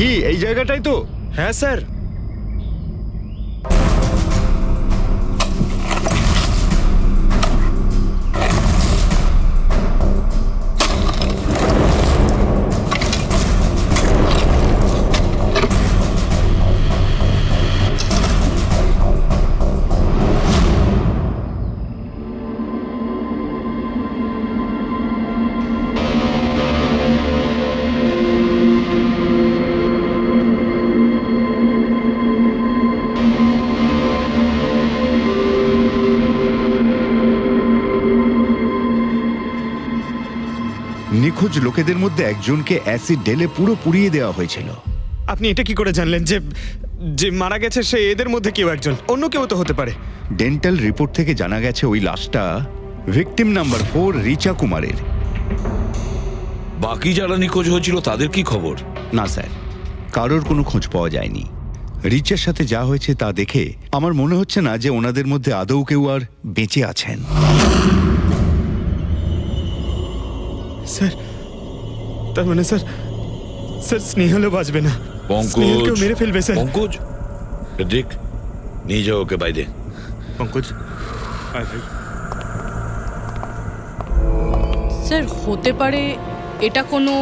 কি এই জায়গাটাই তো? হ্যাঁ স্যার। নিখোঁজ লোকেদের মধ্যে একজনকে অ্যাসিড ঢেলে পুরো পুড়িয়ে দেওয়া হয়েছিল। আপনি এটা কি করে জানলেন যে যে মারা গেছে সে এদের মধ্যে কেউ একজন? অন্য কেউ তো হতে পারে। ডেন্টাল রিপোর্ট থেকে জানা গেছে ওই লাশটা ভিকটিম নাম্বার 4 রিচা কুমারের। বাকি যারা নিখোঁজ হয়েছিল তাদের কি খবর? না স্যার, কারোর কোনো খোঁজ পাওয়া যায়নি। রিচার সাথে যা হয়েছে তা দেখে আমার মনে হচ্ছে না যে ওনাদের মধ্যে আদৌ কেউ আর বেঁচে আছেন। স্যার, তার মানে স্যার স্যার স্নেহালও বাঁচবে না। স্নেহালকেও মেরে ফেলবে স্যার। পঙ্কজ, দেখ নিয়ে যাও ওকে বাইরে। পঙ্কজ, স্যার হতে পারে এটা কোনো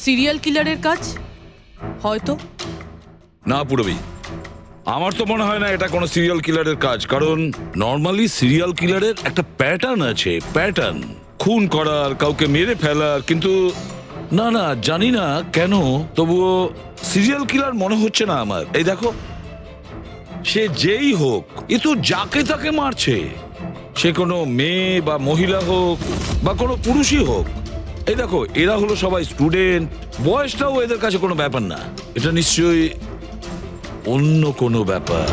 সিরিয়াল কিলারের কাজ হয়তো। না পুরবি, আমার তো মনে হয় না এটা কোনো সিরিয়াল কিলারের কাজ, কারণ নর্মালি সিরিয়াল কিলারের একটা প্যাটার্ন আছে, প্যাটার্ন খুন করার, কাউকে মেরে ফেলার। কিন্তু না না, জানি না কেন তবুও সিরিয়াল কিলার মনে হচ্ছে না আমার। এই দেখো, সে যেই হোক এ তো যাকে তাকে মারছে, সে কোনো মেয়ে বা মহিলা হোক বা কোনো পুরুষই হোক। এই দেখো, এরা হলো সবাই স্টুডেন্ট, বয়সটাও এদের কাছে কোনো ব্যাপার না। এটা নিশ্চয়ই অন্য কোনো ব্যাপার।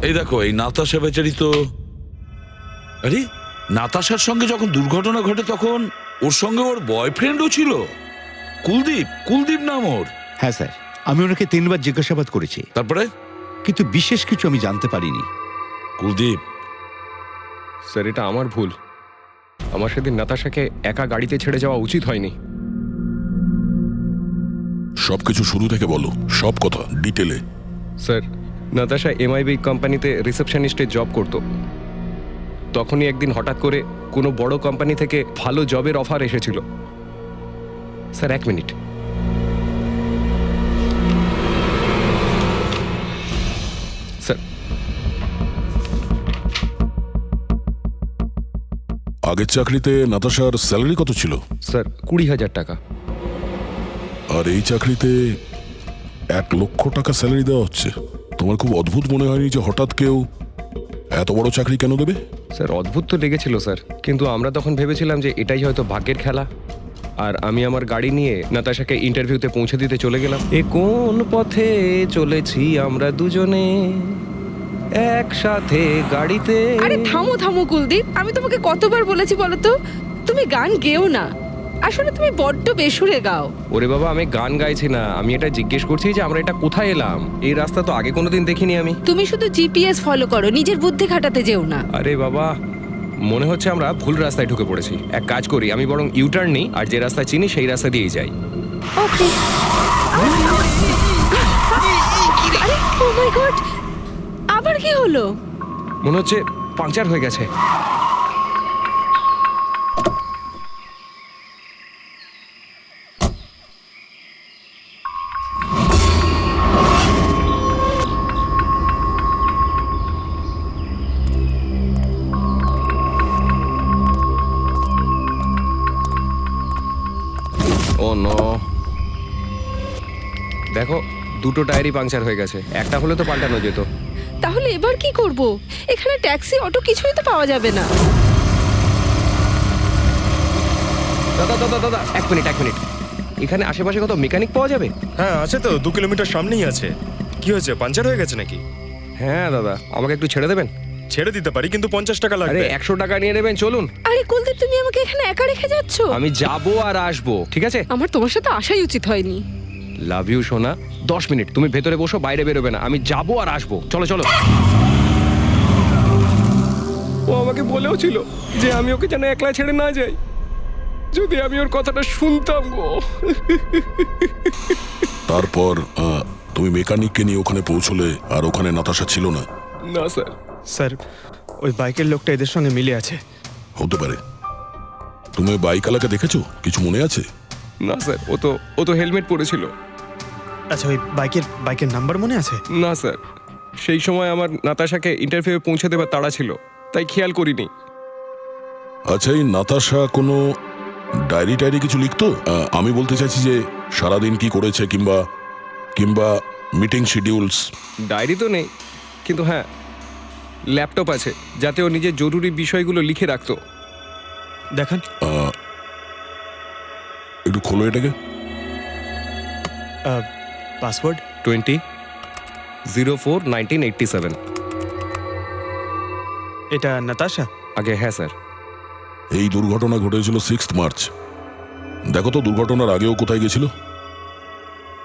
এই দেখো, এই নাতাশা বেচারি তো, আরে নাতাশার সঙ্গে যখন দুর্ঘটনা ঘটে তখন ওর সঙ্গে ওর বয়ফ্রেন্ডও ছিল, কুলদীপ। কুলদীপ নাম ওর। হ্যাঁ স্যার, আমি ওনাকে 3 বার জিজ্ঞাসাবাদ করেছি, তারপরে কিন্তু বিশেষ কিছু আমি জানতে পারিনি। কুলদীপ, স্যার এটা আমার ভুল। আমার সেদিন নাতাশাকে একা গাড়িতে ছেড়ে যাওয়া উচিত হয়নি। সবকিছু শুরু থেকে বলো, সব কথা ডিটেলে। স্যার, নাতাশা এমআইবি কোম্পানিতে রিসেপশনিস্টের জব করত। তখনই একদিন হঠাৎ করে কোনো বড় কোম্পানি থেকে ভালো জবের অফার এসেছিল। Sir 1 minute. স্যার, আগের চাকরিতে নাতাশার স্যালারি কত ছিল? স্যার 20,000 টাকা। আর এই চাকরিতে 1 লক্ষ টাকা স্যালারি দেওয়া হচ্ছে। তোমার খুব অদ্ভুত মনে হয়নি যে হঠাৎ কেউ এত বড় চাকরি কেন দেবে? স্যার অদ্ভুত তো লেগেছিল স্যার, কিন্তু আমরা তখন ভেবেছিলাম যে এটাই হয়তো ভাগ্যের খেলা। আর আমি আমার গাড়ি নিয়ে নাতাশাকে ইন্টারভিউতে পৌঁছে দিতে চলে গেলাম। এ কোন পথে চলেছি আমরা দুজনে একসাথে গাড়িতে। আরে থামো থামো কুলদীপ, আমি তোমাকে কতবার বলেছি বলো তো, তুমি গান গেও না। আসলে তুমি বড্ড বেসুরে গাও। ওরে বাবা, আমি গান গাইছি না, আমি এটা জিজ্ঞেস করছি যে আমরা এটা কোথায় এলাম। এই রাস্তা তো আগে কোনোদিন দেখিনি আমি। তুমি শুধু জিপিএস ফলো করো, নিজের বুদ্ধি খাটাতে যেও না। আরে বাবা, মনে হচ্ছে আমরা ভুল রাস্তায় ঢুকে পড়েছি। এক কাজ করি, আমি বরং ইউটার্ন নিই, আর যে রাস্তা চিনি সেই রাস্তা দিয়েই যাই। ওকে। আরে ও মাই গড, আবার কি হলো? মনে হচ্ছে পাংচার হয়ে গেছে। ও নো, দেখো দুটো টায়ারই পাংচার হয়ে গেছে। একটা হলে তো পাল্টানো যেত। তাহলে এবার কি করব? এখানে ট্যাক্সি, অটো কিছুই তো পাওয়া যাবে না। দাদা দাদা দাদা, 1 মিনিট 1 মিনিট। এখানে আশেপাশে কত মেকানিক পাওয়া যাবে? হ্যাঁ আছে তো, 2 কিলোমিটার সামনেই আছে। কি হয়েছে, পাঞ্চার হয়ে গেছে নাকি? হ্যাঁ দাদা, আমাকে একটু ছেড়ে দেবেন? ছেড়ে দিতে পারি, কিন্তু 50 টাকা আরে লাগবে। 100 টাকা নিয়ে নেবেন, চলুন। আরে কুলদীপ, তুমি আমাকে এখানে একা রেখে যাচ্ছ? আমি যাবো আর আসবো, ঠিক আছে? আমার তোমার সাথে আসাই উচিত হয়নি। লাভ ইউ সোনা। 10 মিনিট তুমি ভেতরে বসো, বাইরে বেরোবে না। আমি যাবো আর আসবো, চলো চলো। ও আমাকে বলেও ছিল যে আমি ওকে যেন একলা ছেড়ে না যাই। যদি আমি ওর কথাটা শুনতাম গো। তারপর তুমি মেকানিককে নিয়ে ওখানে পৌঁছলে আর ওখানে নাতাশা ছিল না। না স্যার। স্যার ওই বাইকের লোকটা এদের সঙ্গে মিলে আছে। হতে পারে। তুমি ওই বাইকওয়ালাকে দেখেছো? কিছু মনে আছে? না স্যার, ও তো হেলমেট পরেছিল। আচ্ছা ওই বাইকের নাম্বার মনে আছে? না স্যার, সেই সময় আমার নাতাশাকে ইন্টারভিউ পৌঁছে দেবার তাড়া ছিল, তাই খেয়াল করিনি। আচ্ছা, এই নাতাশা কোনো ডায়েরি টায়েরি কিছু লিখতো? আমি বলতে চাইছি যে সারাদিন কি করেছে, কিংবা মিটিং শিডিউলস। ডায়েরি তো নেই, কিন্তু হ্যাঁ ল্যাপটপ আছে, যাতে ও নিজের জরুরি বিষয়গুলো লিখে রাখতো। দেখান। একটু খোলো এটাকে। পাসওয়ার্ড 20/04/1987। এটা নাতাশা? আগে হ্যাঁ স্যার। এই দুর্ঘটনা ঘটেছিল 6 মার্চ। দেখো তো দুর্ঘটনার আগেও কোথায় গেছিল।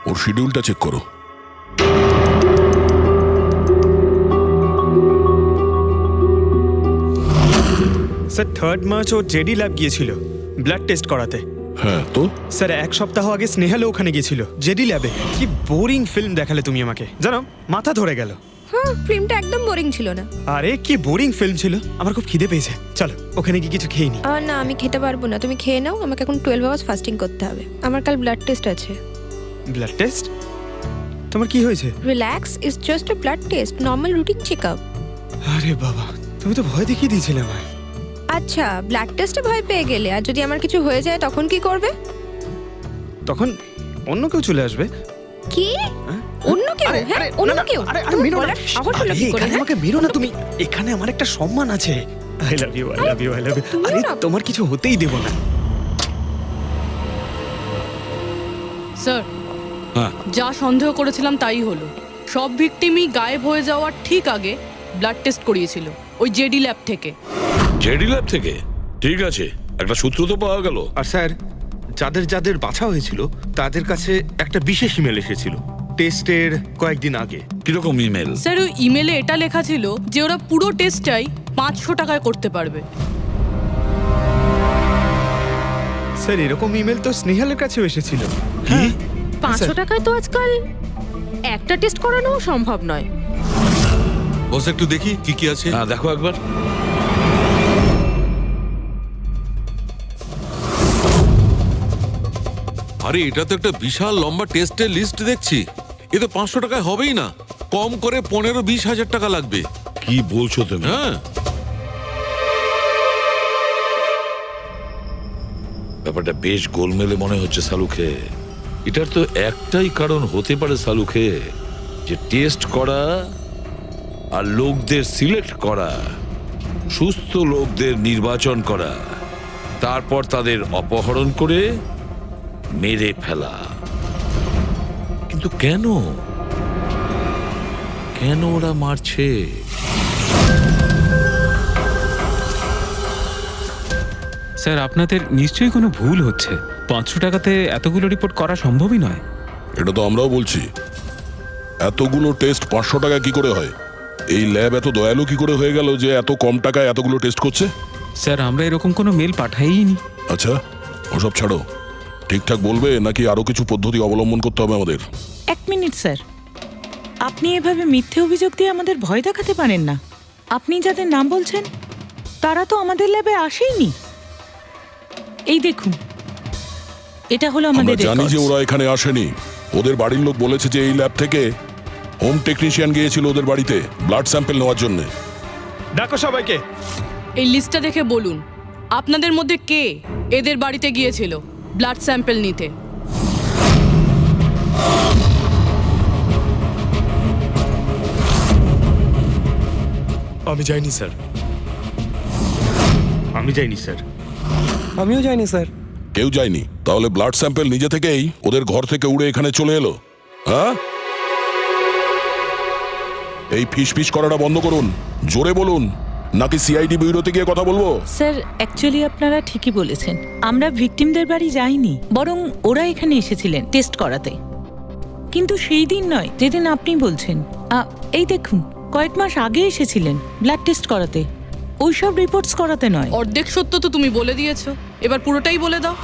ওর শিডিউলটা চেক করো। স্যার 3 মার্চ ও জেডি ল্যাব গিয়েছিল ব্লাড টেস্ট করাতে। হ্যাঁ তো স্যার 1 সপ্তাহ আগে স্নেহালও ওখানে গিয়েছিল জেডি ল্যাবে। কি বোরিং ফিল্ম দেখালে তুমি আমাকে, জানো মাথা ধরে গেল। হ্যাঁ, ফিল্মটা একদম বোরিং ছিল না। আরে কি বোরিং ফিল্ম ছিল। আমার খুব খিদে পেয়েছে, চলো ওখানে কি কিছু খেয়ে নি। না, আমি খেতে পারবো না, তুমি খেয়ে নাও। আমাকে এখন 12 আওয়ার্স ফাস্টিং করতে হবে। আমার কাল ব্লাড টেস্ট আছে। Blood test? তোমার কি হয়েছে? Relax, it's just a blood test, normal routine checkup. আরে বাবা, তুমি তো ভয় দেখিয়ে দিয়েছিলে আমায়। আচ্ছা, ব্লাড টেস্টে ভয় পেয়ে গেলে, আর যদি আমার কিছু হয়ে যায় তখন কি করবে? তখন অন্য কেউ চলে আসবে। কি? অন্য কেউ? হ্যাঁ, অন্য কেউ? তুমি বলার সাহস হলো কি করে? আমাকে মেরো না তুমি, এখানে আমার একটা সম্মান আছে। I love you, I love you, I love you. আরে তোমার কিছু হতেই দেব না। স্যার, হ্যাঁ যা সন্দেহ করেছিলাম তাই হলো। সব ভিকটিমই গায়েব হয়ে যাওয়ার ঠিক আগে ব্লাড টেস্ট করিয়েছিল ওই জেডি ল্যাব থেকে। জেডি ল্যাব থেকে? ঠিক আছে, একটা সূত্র তো পাওয়া গেল। আর স্যার, যাদের যাদের বাছা হয়েছিল তাদের কাছে একটা বিশেষ ইমেল এসেছিল টেস্টের কয়েকদিন আগে। কিরকম ইমেল? স্যার ওই ইমেলে এটা লেখা ছিল যে ওরা পুরো টেস্টটাই 500 টাকায় করতে পারবে। স্যার এরকম ইমেল তো স্নেহালের কাছেও এসেছিল। কি? 500 টাকায় তো আজকাল একটা টেস্ট করানো সম্ভব নয়। বস একটু দেখি কি কি আছে। হ্যাঁ দেখো একবার। আরে এটা তো একটা বিশাল লম্বা টেস্টের লিস্ট দেখছি। এ তো 500 টাকায় হবেই না, কম করে 15-20 হাজার টাকা লাগবে। কি বলছো তুমি? হ্যাঁ, ব্যাপারটা বেশ গোলমেলে মনে হচ্ছে সালুখে। এটার তো একটাই কারণ হতে পারে সালুখে, যে টেস্ট করা আর লোকদের সিলেক্ট করা, সুস্থ লোকদের নির্বাচন করা, তারপর তাদের অপহরণ করে মেরে ফেলা। কিন্তু কেন কেন ওরা মারছে? স্যার, আপনাদের নিশ্চয়ই কোনো ভুল হচ্ছে। 500 টাকাতে এতগুলো রিপোর্ট করা সম্ভবই নয়। এটা তো আমরাও বলছি। এতগুলো টেস্ট 500 টাকা কি করে হয়? এই ল্যাব এত দয়ালু কি করে হয়ে গেল যে এত কম টাকায় এতগুলো টেস্ট করছে? স্যার, আমরা এরকম কোনো মেল পাঠাইনি। আচ্ছা, ওসব ছাড়ো। ঠিকঠাক বলবে নাকি আরো কিছু পদ্ধতি অবলম্বন করতে হবে আমাদের? 1 মিনিট স্যার, আপনি এভাবে মিথ্যে অভিযোগ দিয়ে আমাদের ভয় দেখাতে পারেন না। আপনি যাদের নাম বলছেন তারা তো আমাদের ল্যাবে আসেইনি। এই দেখুন, এটা হলো আমরা আমাদের জানি যে রেকর্ডস। ওরা এখানে আসেনি। ওদের বাড়ির লোক বলেছে যে এই ল্যাব থেকে হোম টেকনিশিয়ান গিয়েছিল ওদের বাড়িতে ব্লাড স্যাম্পল নেওয়ার জন্য। ডাকো সবাইকে। এই লিস্টটা দেখে বলুন আপনাদের মধ্যে কে এদের বাড়িতে গিয়েছিল ব্লাড স্যাম্পল নিতে। আমি যাইনি স্যার। আমি যাইনি স্যার। আমিও যাইনি স্যার। কেউ যায়নি? তাহলে ব্লাড স্যাম্পল নিজে থেকেই ওদের ঘর থেকে উড়ে এখানে চলে এলো? হ্যাঁ, এই ফিস ফিস করাটা বন্ধ করুন। জোরে বলুন, নাকি সিআইডি ব্যুরোতে গিয়ে কথা বলবো? স্যার, অ্যাকচুয়ালি আপনারা ঠিকই বলেছেন। আমরা ভিকটিমদের বাড়ি যাইনি, বরং ওরা এখানে এসেছিলেন টেস্ট করাতে। কিন্তু সেই দিন নয় যেদিন আপনি বলছেন। এই দেখুন, কয়েক মাস আগে এসেছিলেন ব্লাড টেস্ট করাতে, ওইসব রিপোর্টস করাতে নয়। অর্ধেক সত্য তো তুমি বলে দিয়েছো, এবার পুরোটাই বলে দাও।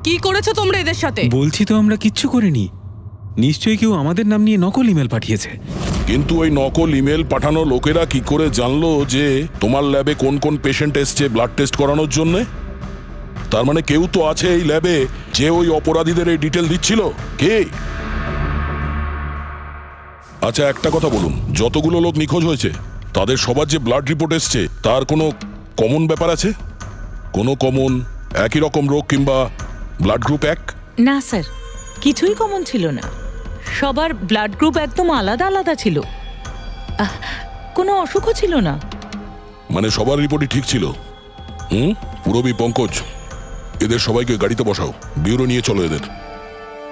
কি করেছো তোমরা এদের সাথে? বলছি তো আমরা কিচ্ছু করিনি। নিশ্চয়ই কেউ আমাদের নাম নিয়ে নকল ইমেল পাঠিয়েছে। কিন্তু ওই নকল ইমেল পাঠানো লোকেরা কি করে জানলো যে তোমার ল্যাবে কোন কোন পেশেন্ট এসছে ব্লাড টেস্ট করানোর জন্য? তার মানে কেউ তো আছে এই ল্যাবে যে ওই অপরাধীদের এই ডিটেল দিচ্ছিল। কে? আচ্ছা একটা কথা বলুন, যতগুলো লোক নিখোঁজ হয়েছে তাদের সবার যে ব্লাড রিপোর্ট এসছে তার কোনো কমন ব্যাপার আছে? কোনো কমন একই রকম রোগ কিংবা ব্লাড গ্রুপ এক? না স্যার, কিছুই কমন ছিল না। সবার ব্লাড গ্রুপ একদম আলাদা আলাদা ছিল। কোনো অসুখও ছিল না। মানে সবার রিপোর্টই ঠিক ছিল? পুরবী, পঙ্কজ, এদের সবাইকে গাড়িতে বসাও, ব্যুরো নিয়ে চলো এদের।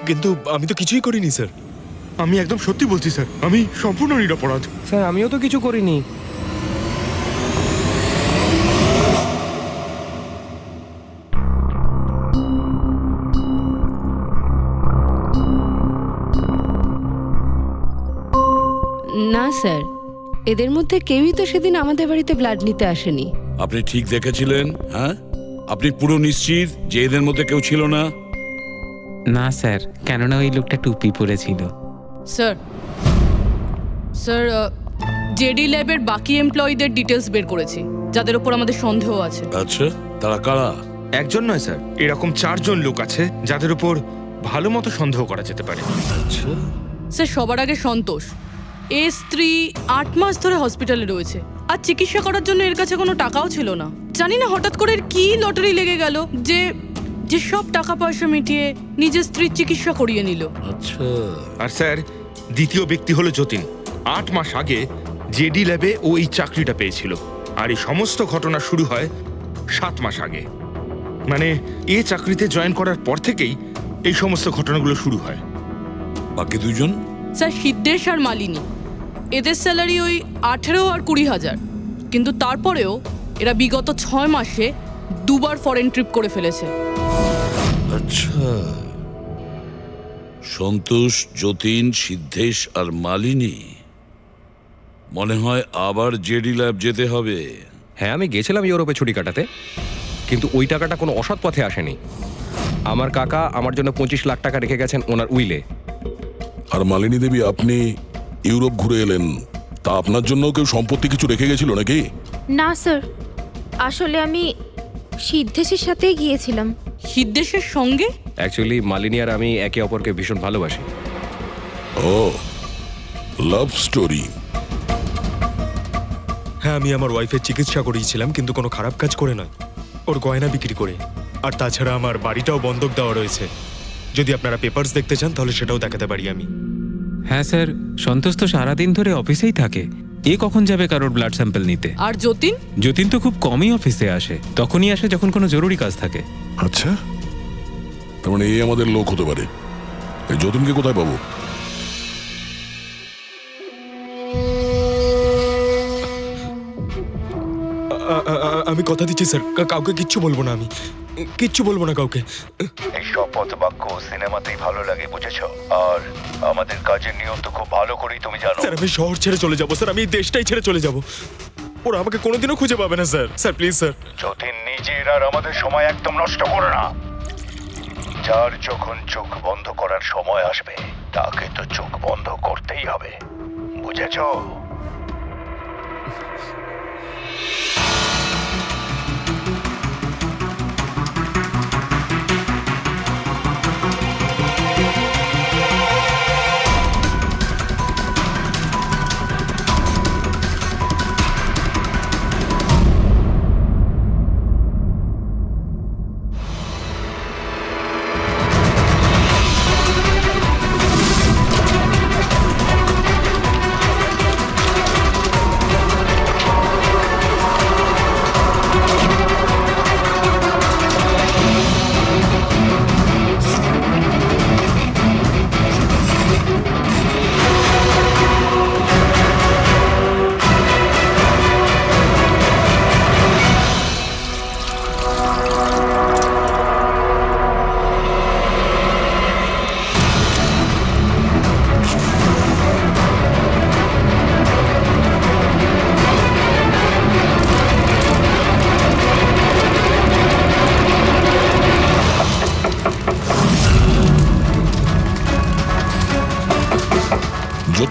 কিন্তু আমি তো কিছুই করিনি স্যার। আমি একদম সত্যি বলছি স্যার, আমি সম্পূর্ণ নিরপরাধ। স্যার আমিও তো কিছু করিনি। না স্যার, এদের মধ্যে কেউই তো সেদিন আমাদের বাড়িতে ব্লাড নিতে আসেনি। আপনি ঠিক দেখেছিলেন? হ্যাঁ, আপনি পুরো নিশ্চিত যে এদের মধ্যে কেউ ছিল না? না স্যার, কেননা ওই লোকটা টুপি পরেছিল। স্যার স্যার জেডি ল্যাবের বাকি এমপ্লয়ীদের ডিটেলস বের করেছি, যাদের উপর আমাদের সন্দেহ আছে। আচ্ছা, তারা কারা? একজন নয় স্যার, এরকম 4 জন লোক আছে যাদের উপর ভালো মতো সন্দেহ করা যেতে পারে। আচ্ছা, স্যার সবার আগে সন্তোষ। এর স্ত্রী 8 মাস ধরে হসপিটালে রয়েছে, আর চিকিৎসা করার জন্য এর কাছে কোনো টাকাও ছিল না। জানি না হঠাৎ করে এর কি লটারি লেগে গেল যে যে সব টাকা পয়সা মিটিয়ে নিজের স্ত্রীর চিকিৎসা করিয়ে নিল। আচ্ছা। আর স্যার দ্বিতীয় ব্যক্তি হলো যতীন। 8 মাস আগে জেডি ল্যাবে ও এই চাকরিটা পেয়েছিল, আর এই সমস্ত ঘটনা শুরু হয় 7 মাস আগে। মানে এই চাকরিতে জয়েন করার পর থেকেই এই সমস্ত ঘটনাগুলো শুরু হয়। বাকি দুজন? স্যার সিদ্ধেশ আর মালিনী। এদের স্যালারি ওই 18 আর 20,000, কিন্তু তারপরেও এরা বিগত 6 মাসে 2 বার ফরেন ট্রিপ করে ফেলেছে। আচ্ছা, সন্তোষ, যতীন, সিদ্ধেশ আর মালিনী। মনে হয় আবার জেডি ল্যাব যেতে হবে। হ্যাঁ, আমি গেছিলাম ইউরোপে ছুটি কাটাতে, কিন্তু ওই টাকাটা কোনো অসৎ পথে আসেনি। আমার কাকা আমার জন্য 25 লাখ টাকা রেখে গেছেন ওনার উইলে। আর মালিনী দেবী, আপনি ইউরোপ ঘুরে এলেন, তা আপনার জন্য কেউ সম্পত্তি কিছু রেখে গেছিল নাকি? না স্যার, আসলে আমি সিদ্ধেশের সাথেই গিয়েছিলাম। সিদ্ধেশের সঙ্গে? অ্যাকচুয়ালি মালিনী আর আমি একে অপরকে ভীষণ ভালোবাসি। ও, লাভ স্টোরি। হ্যাঁ, আমি আমার ওয়াইফের চিকিৎসা করিয়েছিলাম, কিন্তু কোনো খারাপ কাজ করে নয়, ওর গয়না বিক্রি করে। আর তাছাড়া আমার বাড়িটাও বন্ধক দেওয়া রয়েছে। যদি আপনারা পেপারস দেখতে চান তাহলে সেটাও দেখাতে পারি আমি। হ্যাঁ স্যার, সন্তোষ তো সারাদিন ধরে অফিসেই থাকে। এ কখন যাবে কারোর ব্লাড স্যাম্পল নিতে? আর যতীন? যতীন তো খুব কমই অফিসে আসে, তখনই আসে যখন কোনো জরুরি কাজ থাকে। আচ্ছা, তার মানে এই আমাদের লোক হতে পারে। এই যতীনকে কোথায় পাবো? আমি কথা দিচ্ছি স্যার, কাউকে কিচ্ছু বলবো না। আমি কিচ্ছু বলবো না কাউকে। এই শপথ বাক্য সিনেমাতেই ভালো লাগে, বুঝেছো? আর আমাদের কাজের নিয়ম তো খুব ভালো করেই তুমি জানো। স্যার আমি শহর ছেড়ে চলে যাবো স্যার, আমি এই দেশটাই ছেড়ে চলে যাবো। ওরা আমাকে কোনোদিনও খুঁজে পাবে না sir. Sir please sir. Jatin, নিজের আর আমাদের সময় একদম নষ্ট করো না। যার যখন চোখ বন্ধ করার সময় আসবে তাকে তো চোখ বন্ধ করতেই হবে, বুঝেছো?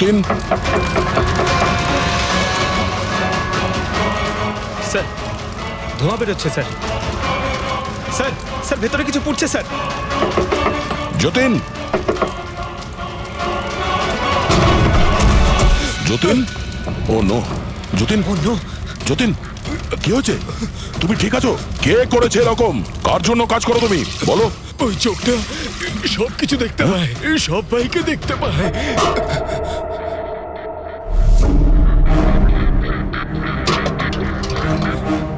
যতীন, স্যার ধোঁয়া বেরোচ্ছে স্যার। স্যার স্যার ভেতরে কিছু পুড়ছে স্যার। যতীন, যতীন, ও নো, যতীন, ও নো, যতীন, কি হয়েছে? তুমি ঠিক আছো? কে করেছে এরকম? কার জন্য কাজ করো তুমি, বলো? ওই চোখটা সব কিছু দেখতে পায়, সবাইকে দেখতে পায়।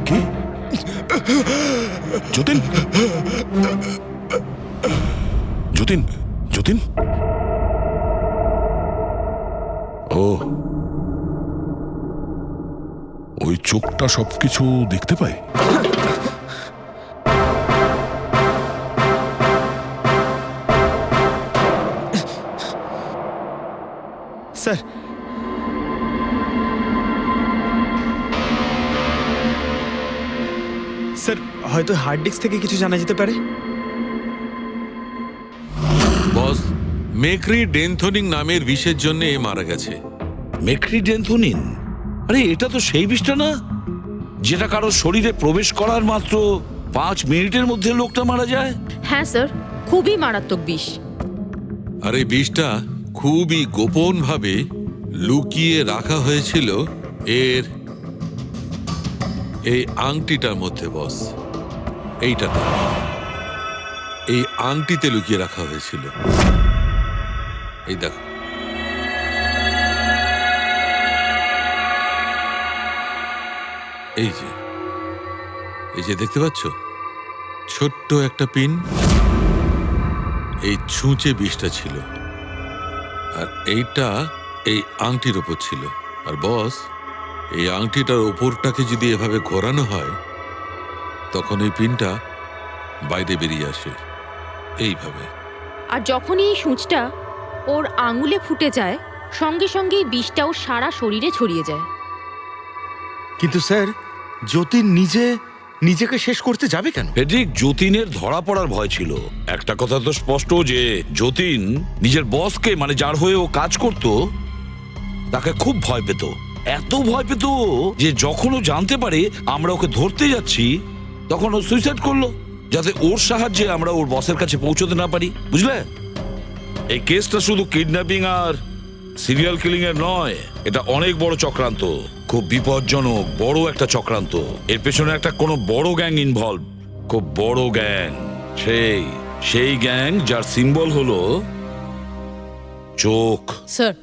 কি? যতীন, যতীন, যতীন, ও ওই চোখটা সবকিছু দেখতে পায়। স্যার স্যার হয়তো হার্ড ডিস্ক থেকে কিছু জানা যেতে পারে। বস, মেক্রি ডেনথোনিং নামের বিষের জন্য এ মারা গেছে। মেক্রিডেন্থোনিন? আরে এটা তো সেই বিষটা না যেটা কারো শরীরে প্রবেশ করার মাত্র 5 মিনিটের মধ্যে লোকটা মারা যায়? হ্যাঁ স্যার, খুবই মারাত্মক বিষ। আর এই বিষটা খুবই গোপনভাবে লুকিয়ে রাখা হয়েছিল এর এই আংটিটার মধ্যে। বস, এইটাতে, এই আংটিতে লুকিয়ে রাখা হয়েছিল। এই দেখো, এই যে দেখতে পাচ্ছ, ছোট্ট একটা পিন, এই ছুঁচে বিষটা ছিল, আর এইটা এই আংটির ওপর ছিল। আর বস, এই আংটিটার ওপরটাকে যদি এভাবে ঘোরানো হয় তখন এই পিনটা বাইরে বেরিয়ে আসে এইভাবে। আর যখনই এই সূঁচটা ওর আঙুলে ফুটে যায়, সঙ্গে সঙ্গেই বিষটা ওর সারা শরীরে ছড়িয়ে যায়। কিন্তু স্যার, যতীন নিজেকে শেষ করতে যাবে কেন? ফেডরিক, যতীনের ধরা পড়ার ভয় ছিল। একটা কথা তো স্পষ্ট যে যতীন নিজের বসকে, মানে যার হয়ে ও কাজ করত, তাকে খুব ভয় পেত। এত ভয় পেত যে যখন ও জানতে পারে আমরা ওকে ধরতে যাচ্ছি তখন ও সুইসাইড করলো, যাতে ওর সাহায্যে আমরা ওর বসের কাছে পৌঁছতে না পারি। বুঝলে, এই কেসটা শুধু কিডন্যাপিং আর সিরিয়াল কিলিং এর নয়, এটা অনেক বড় চক্রান্ত, খুব বিপজ্জনক বড় একটা চক্রান্ত। এর পেছনে একটা কোনো বড় গ্যাং ইনভলভ, খুব বড় গ্যাং। সেই গ্যাং যার সিম্বল হলো চোখ। স্যার,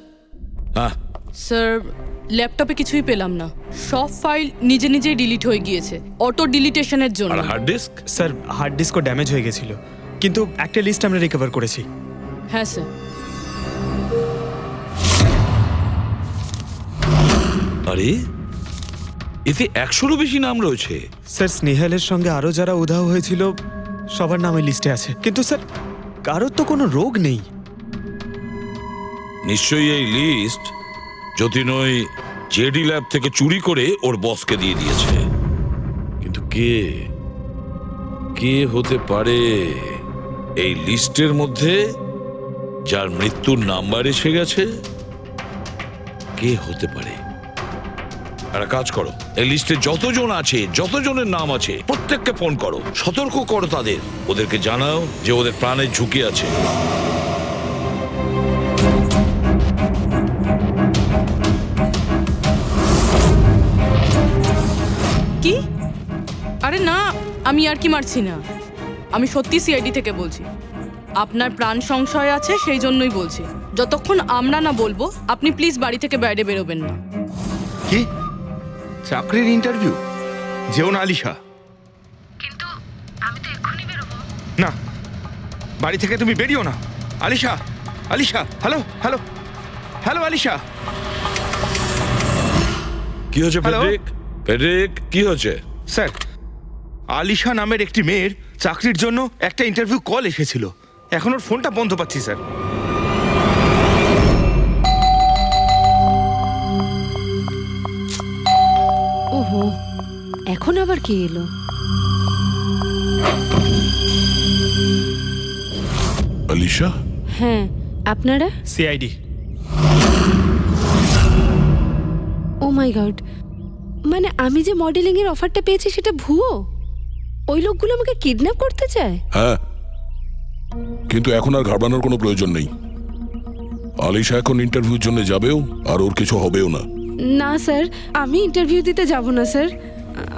হ্যাঁ স্যার ল্যাপটপে কিছুই পেলাম না, সব ফাইল নিজেই ডিলিট হয়ে গিয়েছে অটো ডিলিটেশনের জন্য। আর হার্ড ডিস্ক? স্যার হার্ড ডিস্কও ড্যামেজ হয়ে গেছিল, কিন্তু একটা লিস্ট আমরা রিকভার করেছি। হ্যাঁ স্যার। আরে এতে 100-রও বেশি নাম রয়েছে। স্যার স্নেহালের সঙ্গে আরো যারা উধাও হয়েছিল সবার নাম এই লিস্টে আছে, কিন্তু স্যার কারোর তো কোনো রোগ নেই। নিশ্চয়ই এই লিস্ট যতীন ওই জেডি ল্যাব থেকে চুরি করে ওর বসকে দিয়ে দিয়েছে। কিন্তু কে হতে পারে এই লিস্টের মধ্যে যার মৃত্যুর নাম্বার এসে গেছে? কে হতে পারে? একটা কাজ করো, এই লিস্টে যতজন আছে, যতজনের নাম আছে, প্রত্যেককে ফোন করো, সতর্ক করো তাদের, ওদেরকে জানাও যে ওদের প্রাণের ঝুঁকি আছে। কি? আরে না, আমি আর কি মারছি না, আমি সত্যি সিআইডি থেকে বলছি। আপনার প্রাণ সংশয় আছে, সেই জন্যই বলছি। যতক্ষণ আমরা না বলবো আপনি প্লিজ বাড়ি থেকে বাইরে বেরোবেন না। কি চাকরির ইন্টারভিউ? যেও না আলিশা। কিন্তু আমি তো এক্ষুনি বেরোবো। না, বাড়ি থেকে তুমি বেরিও না। Alisha, Alisha, hello hello hello Alisha. কি হয়েছে ফেডরিক? ফেডরিক, কি হয়েছে? স্যার, আলিশা নামের একটি মেয়ের চাকরির জন্য একটা ইন্টারভিউ কল এসেছিল, এখন ওর ফোনটা বন্ধ পাচ্ছি স্যার। ওহো, এখন আবার কে এলো? আলিশা? হ্যাঁ, আপনারা? সিআইডি। মাই গড, মানে আমি যে মডেলিং এর অফারটা পেয়েছি সেটা ভুয়ো? ওই লোকগুলো আমাকে কিডন্যাপ করতে চায়? হ্যাঁ, কিন্তু এখন আর ঘাবড়ানোর কোনো প্রয়োজন নেই। আলিশা এখন ইন্টারভিউর জন্য যাবেও, আর ওর কিছু হবেও না। না স্যার, আমি ইন্টারভিউ দিতে যাব না স্যার,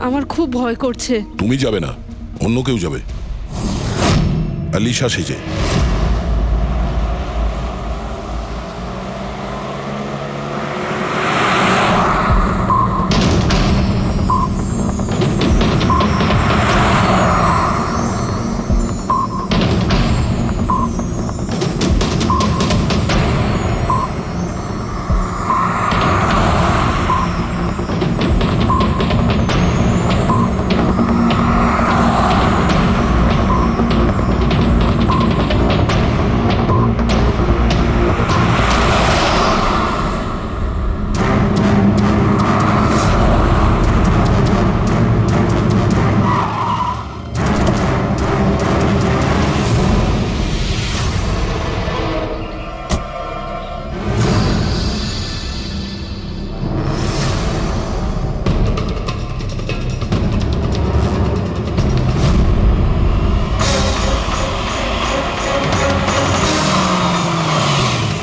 আমার খুব ভয় করছে। তুমি যাবে না, অন্য কেউ যাবে, আলিশা সেজে।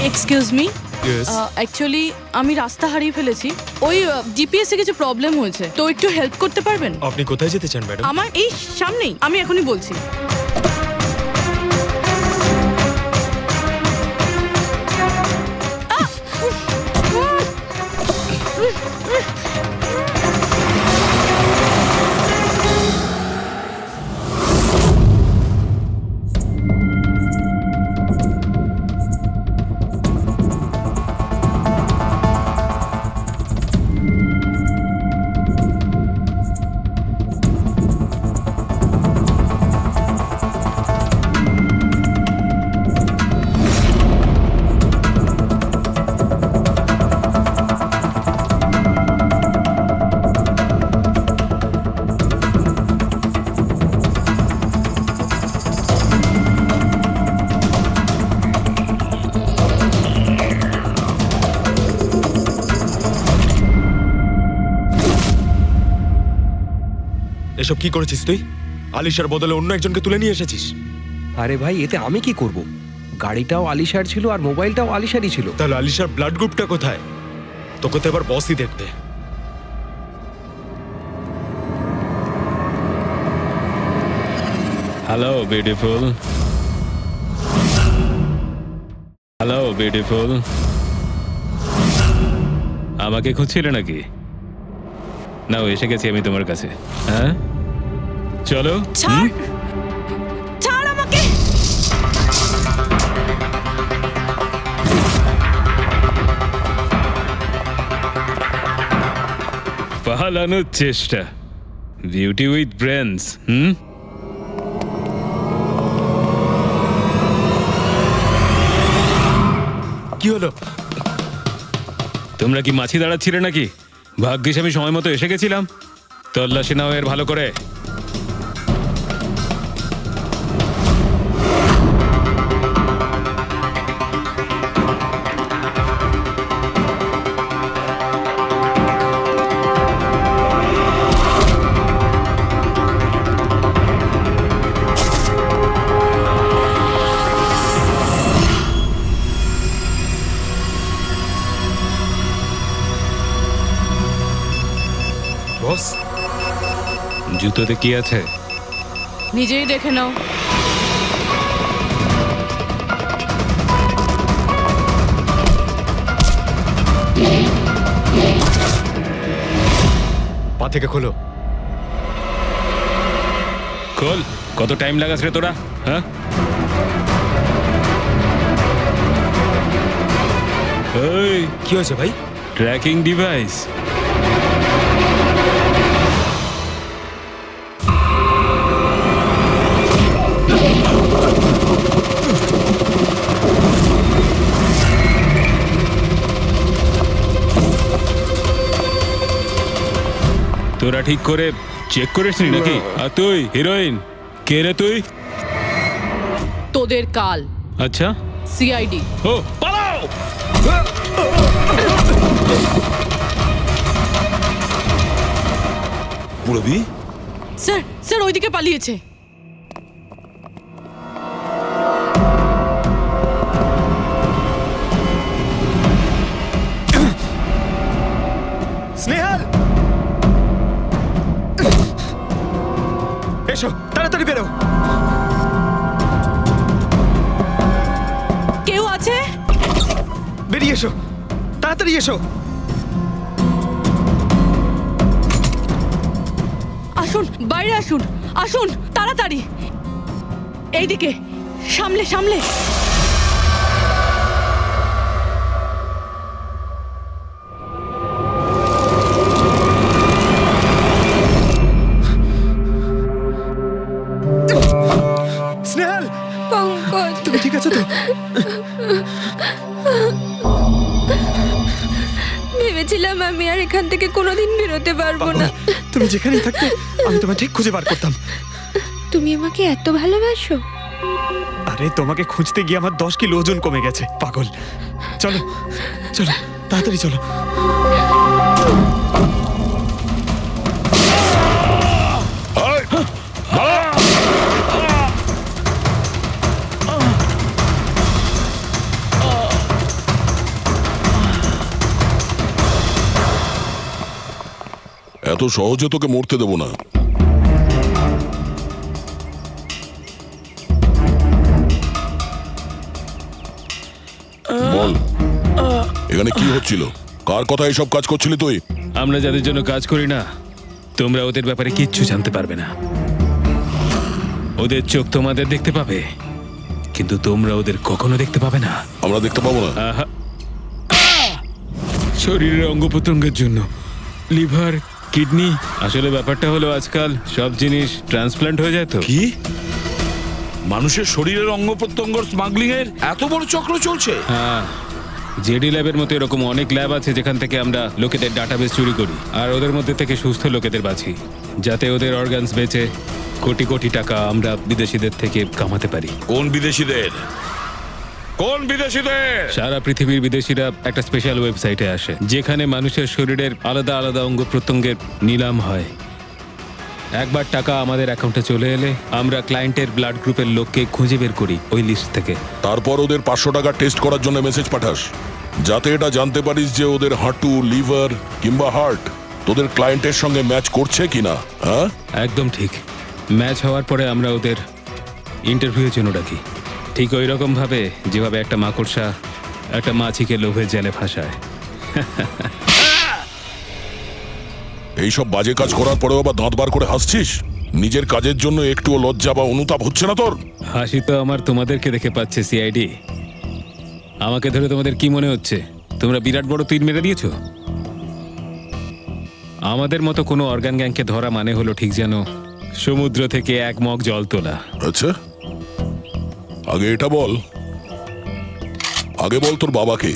এক্সকিউজ মি, অ্যাকচুয়ালি আমি রাস্তা হারিয়ে ফেলেছি। ওই জিপিএস এ কিছু প্রবলেম হয়েছে, তো একটু হেল্প করতে পারবেন? আপনি কোথায় যেতে চান ম্যাডাম? আমার এই সামনেই, আমি এখনই বলছি। এসব কি করেছিস তুই? আলিশার বদলে অন্য একজনকে তুলে নিয়ে এসেছিস। আরে ভাই, এতে আমি কি করব? গাড়িটাও আলিশার ছিল আর মোবাইলটাও আলিশারই ছিল। তাহলে আলিশার ব্লাড গ্রুপটা কোথায়? তোকে তো এবার বসই দেখবে। হ্যালো বিউটিফুল, হ্যালো বিউটিফুল, আমাকে খুঁজছিলে নাকি? নাও, এসে গেছি আমি তোমার কাছে। হ্যাঁ, চলো। ছাড়, ছাড় আমাকে। পালানোর চেষ্টা, বিউটি উইথ ব্রেনস। কি হলো? তোমরা কি মাছি দাঁড়াচ্ছিলে নাকি? ভাগ্যিস আমি সময় মতো এসে গেছিলাম। তল্লাশি নাও এর ভালো করে। বস, জুতোতে কি আছে? নিজেই দেখে নাও। পা থেকে খোলো। খোল। কত টাইম লাগাস রে তোরা? হ্যাঁ, এই কি হয়েছে ভাই? Tracking device. তোরা ঠিক করে চেক করিসনি নাকি? আর তুই হিরোইন, কে রে তুই? তোদের কাল। আচ্ছা, সিআইডি। ও পালাও। পুরবি, স্যার স্যার ওইদিকে পালিয়েছে। স্নেহাল, এসো তাড়াতাড়ি বেরো। কেউ আছে? বেরিয়ে এসো, তাড়াতাড়ি এসো। আসুন, বাইরে আসুন, আসুন তাড়াতাড়ি। এইদিকে, সামলে সামলে। স্নেহাল, পঙ্কজ, তুমি ঠিক আছো তো? ভেবেছিলাম আমি আর এখান থেকে কোনোদিন বেরোতে পারবো না। তুমি যেখানেই থাকতে আমি তোমায় ঠিক খুঁজে বার করতাম। তুমি আমাকে এত ভালোবাসো? আরে তোমাকে খুঁজতে গিয়ে আমার 10 কিলো ওজন কমে গেছে, পাগল। চলো চলো, তাড়াতাড়ি চলো। এত সহজে তোকে মরতে দেবো না। বল, এখানে কি হচ্ছিল? কার কথা এসব কাজ করছিলি তুই? আমরা যাদের জন্য কাজ করি না, তোমরা ওদের ব্যাপারে কিচ্ছু জানতে পারবে না। ওদের চোখ তোমাদের দেখতে পাবে, কিন্তু তোমরা ওদের কখনো দেখতে পাবে না। আমরা দেখতে পাবো না? আহা। শরীরের অঙ্গ প্রত্যঙ্গের জন্য লিভার, কিডনি, আসলে ব্যাপারটা হলো আজকাল সব জিনিস ট্রান্সপ্লান্ট হয়ে যায় তো। কি মানুষের শরীরের অঙ্গ প্রত্যঙ্গ স্মাগলিং এর এত বড় চক্র চলছে? হ্যাঁ, জেডি ল্যাবের মতো এরকম অনেক ল্যাব আছে যেখান থেকে আমরা লোকেদের ডাটাবেস চুরি করি আর ওদের মধ্যে থেকে সুস্থ লোকেদের বাছি, যাতে ওদের অর্গানস বেচে কোটি কোটি টাকা আমরা বিদেশিদের থেকে কামাতে পারি। কোন বিদেশিদের? কোন বিদেশিদের? সারা পৃথিবীর বিদেশিরা একটা স্পেশাল ওয়েবসাইটে আসে যেখানে মানুষের শরীরের আলাদা আলাদা অঙ্গ প্রত্যঙ্গের নিলাম হয়। একবার টাকা আমাদের অ্যাকাউন্টে চলে এলে আমরা ক্লায়েন্টের ব্লাড গ্রুপের লোককে খুঁজে বের করি ওই লিস্ট থেকে। তারপর ওদের 500 টাকা টেস্ট করার জন্য মেসেজ পাঠাস, যাতে এটা জানতে পারিস যে ওদের হাঁটু, লিভার কিংবা হার্ট তোদের ক্লায়েন্টের সঙ্গে ম্যাচ করছে কিনা। হ্যাঁ, একদম ঠিক। ম্যাচ হওয়ার পরে আমরা ওদের ইন্টারভিউয়ের জন্য ডাকি, ঠিক ওই রকম ভাবে যেভাবে একটা মাকড়সা একটা মাছিকে লোভে জেলে ফাঁসায়। এইসব বাজে কাজ করার পরেও আবার দাঁত বার করে হাসছিস? নিজের কাজের জন্য একটুও লজ্জা বা অনুতাপ হচ্ছে না তোর? হাসি তো আমার তোমাদেরকে দেখে পাচ্ছে সিআইডি। আমাকে ধরে তোমাদের কি মনে হচ্ছে তোমরা বিরাট বড় তীর মেরে দিয়েছো? আমাদের মতো কোনো অর্গান গ্যাংকে ধরা মানে হলো ঠিক যেন সমুদ্র থেকে এক মগ জল তোলা। আচ্ছা, আগে এটা বল, আগে বল তোর বাবাকে।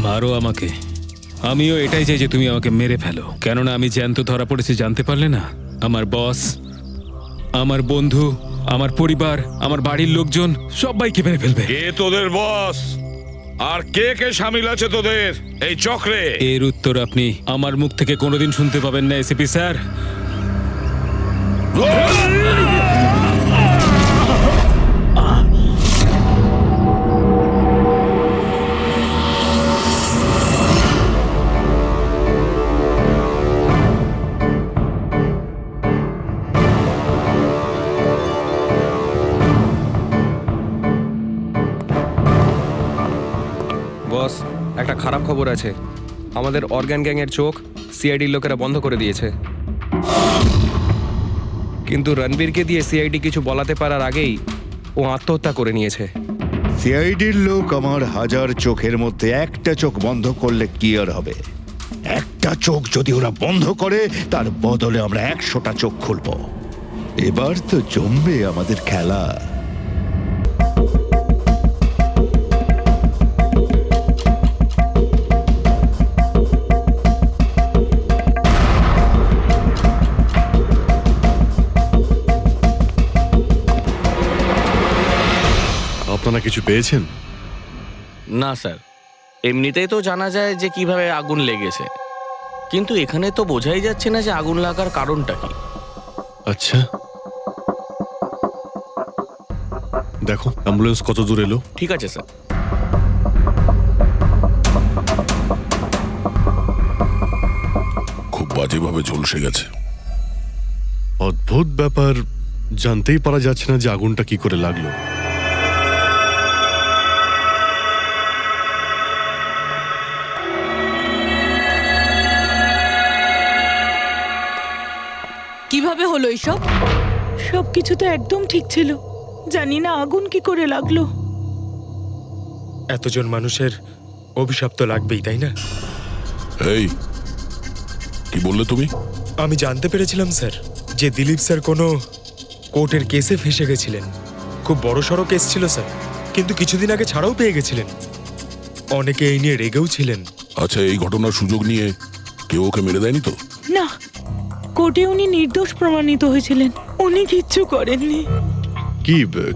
মারো আমাকে, আমিও এটাই চাই যে তুমি আমাকে মেরে ফেলো, কেননা আমি জ্যান্ত ধরা পড়েছি জানতে পারলে না? আমার বস, আমার বন্ধু, আমার পরিবার, আমার বাড়ির লোকজন সবাইকে মেরে ফেলবে। কে তোদের বস আর কে কে শামিল আছে তোদের এই চক্রে? এর উত্তর আপনি আমার মুখ থেকে কোনোদিন শুনতে পাবেন না এসিপি স্যার। বস, একটা খারাপ খবর আছে। আমাদের অর্গান গ্যাংয়ের চোখ সিআইডির লোকেরা বন্ধ করে দিয়েছে। কিন্তু রণবীরকে দিয়ে সিআইডি কিছু বলাতে পারার আগেই ও আত্মহত্যা করে নিয়েছে। সিআইডির লোক আমার 1000 চোখের মধ্যে একটা চোখ বন্ধ করলে কি আর হবে? একটা চোখ যদি ওরা বন্ধ করে তার বদলে আমরা 100টা চোখ খুলব। এবার তো জমবে আমাদের খেলা। আপনারা কিছু পেয়েছেন? না স্যার, এমনিতেই তো জানা যায় যে কিভাবে আগুন লেগেছে, কিন্তু এখানে তো বোঝাই যাচ্ছে না যে আগুন লাগার কারণটা কি। আচ্ছা, দেখো অ্যাম্বুলেন্স কত দূর এলো। ঠিক আছে স্যার। খুব বাজেভাবে ঝলসে গেছে। অদ্ভুত ব্যাপার, জানতেই পারা যাচ্ছে না যে আগুনটা কি করে লাগলো। কিভাবে হলো এইসব? সবকিছু তো একদম ঠিক ছিল, জানি না আগুন কি করে লাগলো। এতজন মানুষের অভিশাপ তো লাগবেই, তাই না? এই কি বললে তুমি? আমি জানতে পেরেছিলাম স্যার যে দিলীপ স্যার কোনো কোর্টের কেসে ফেঁসে গেছিলেন। খুব বড়সড় কেস ছিল স্যার, কিন্তু কিছুদিন আগে ছাড়াও পেয়ে গেছিলেন। অনেকে এই নিয়ে রেগেও ছিলেন। আচ্ছা, এই ঘটনার সুযোগ নিয়ে কেউ ওকে মেরে দেয়নি তো? না, কোর্টে উনি নির্দোষ প্রমাণিত হয়েছিলেন, উনি কিচ্ছু করেননি।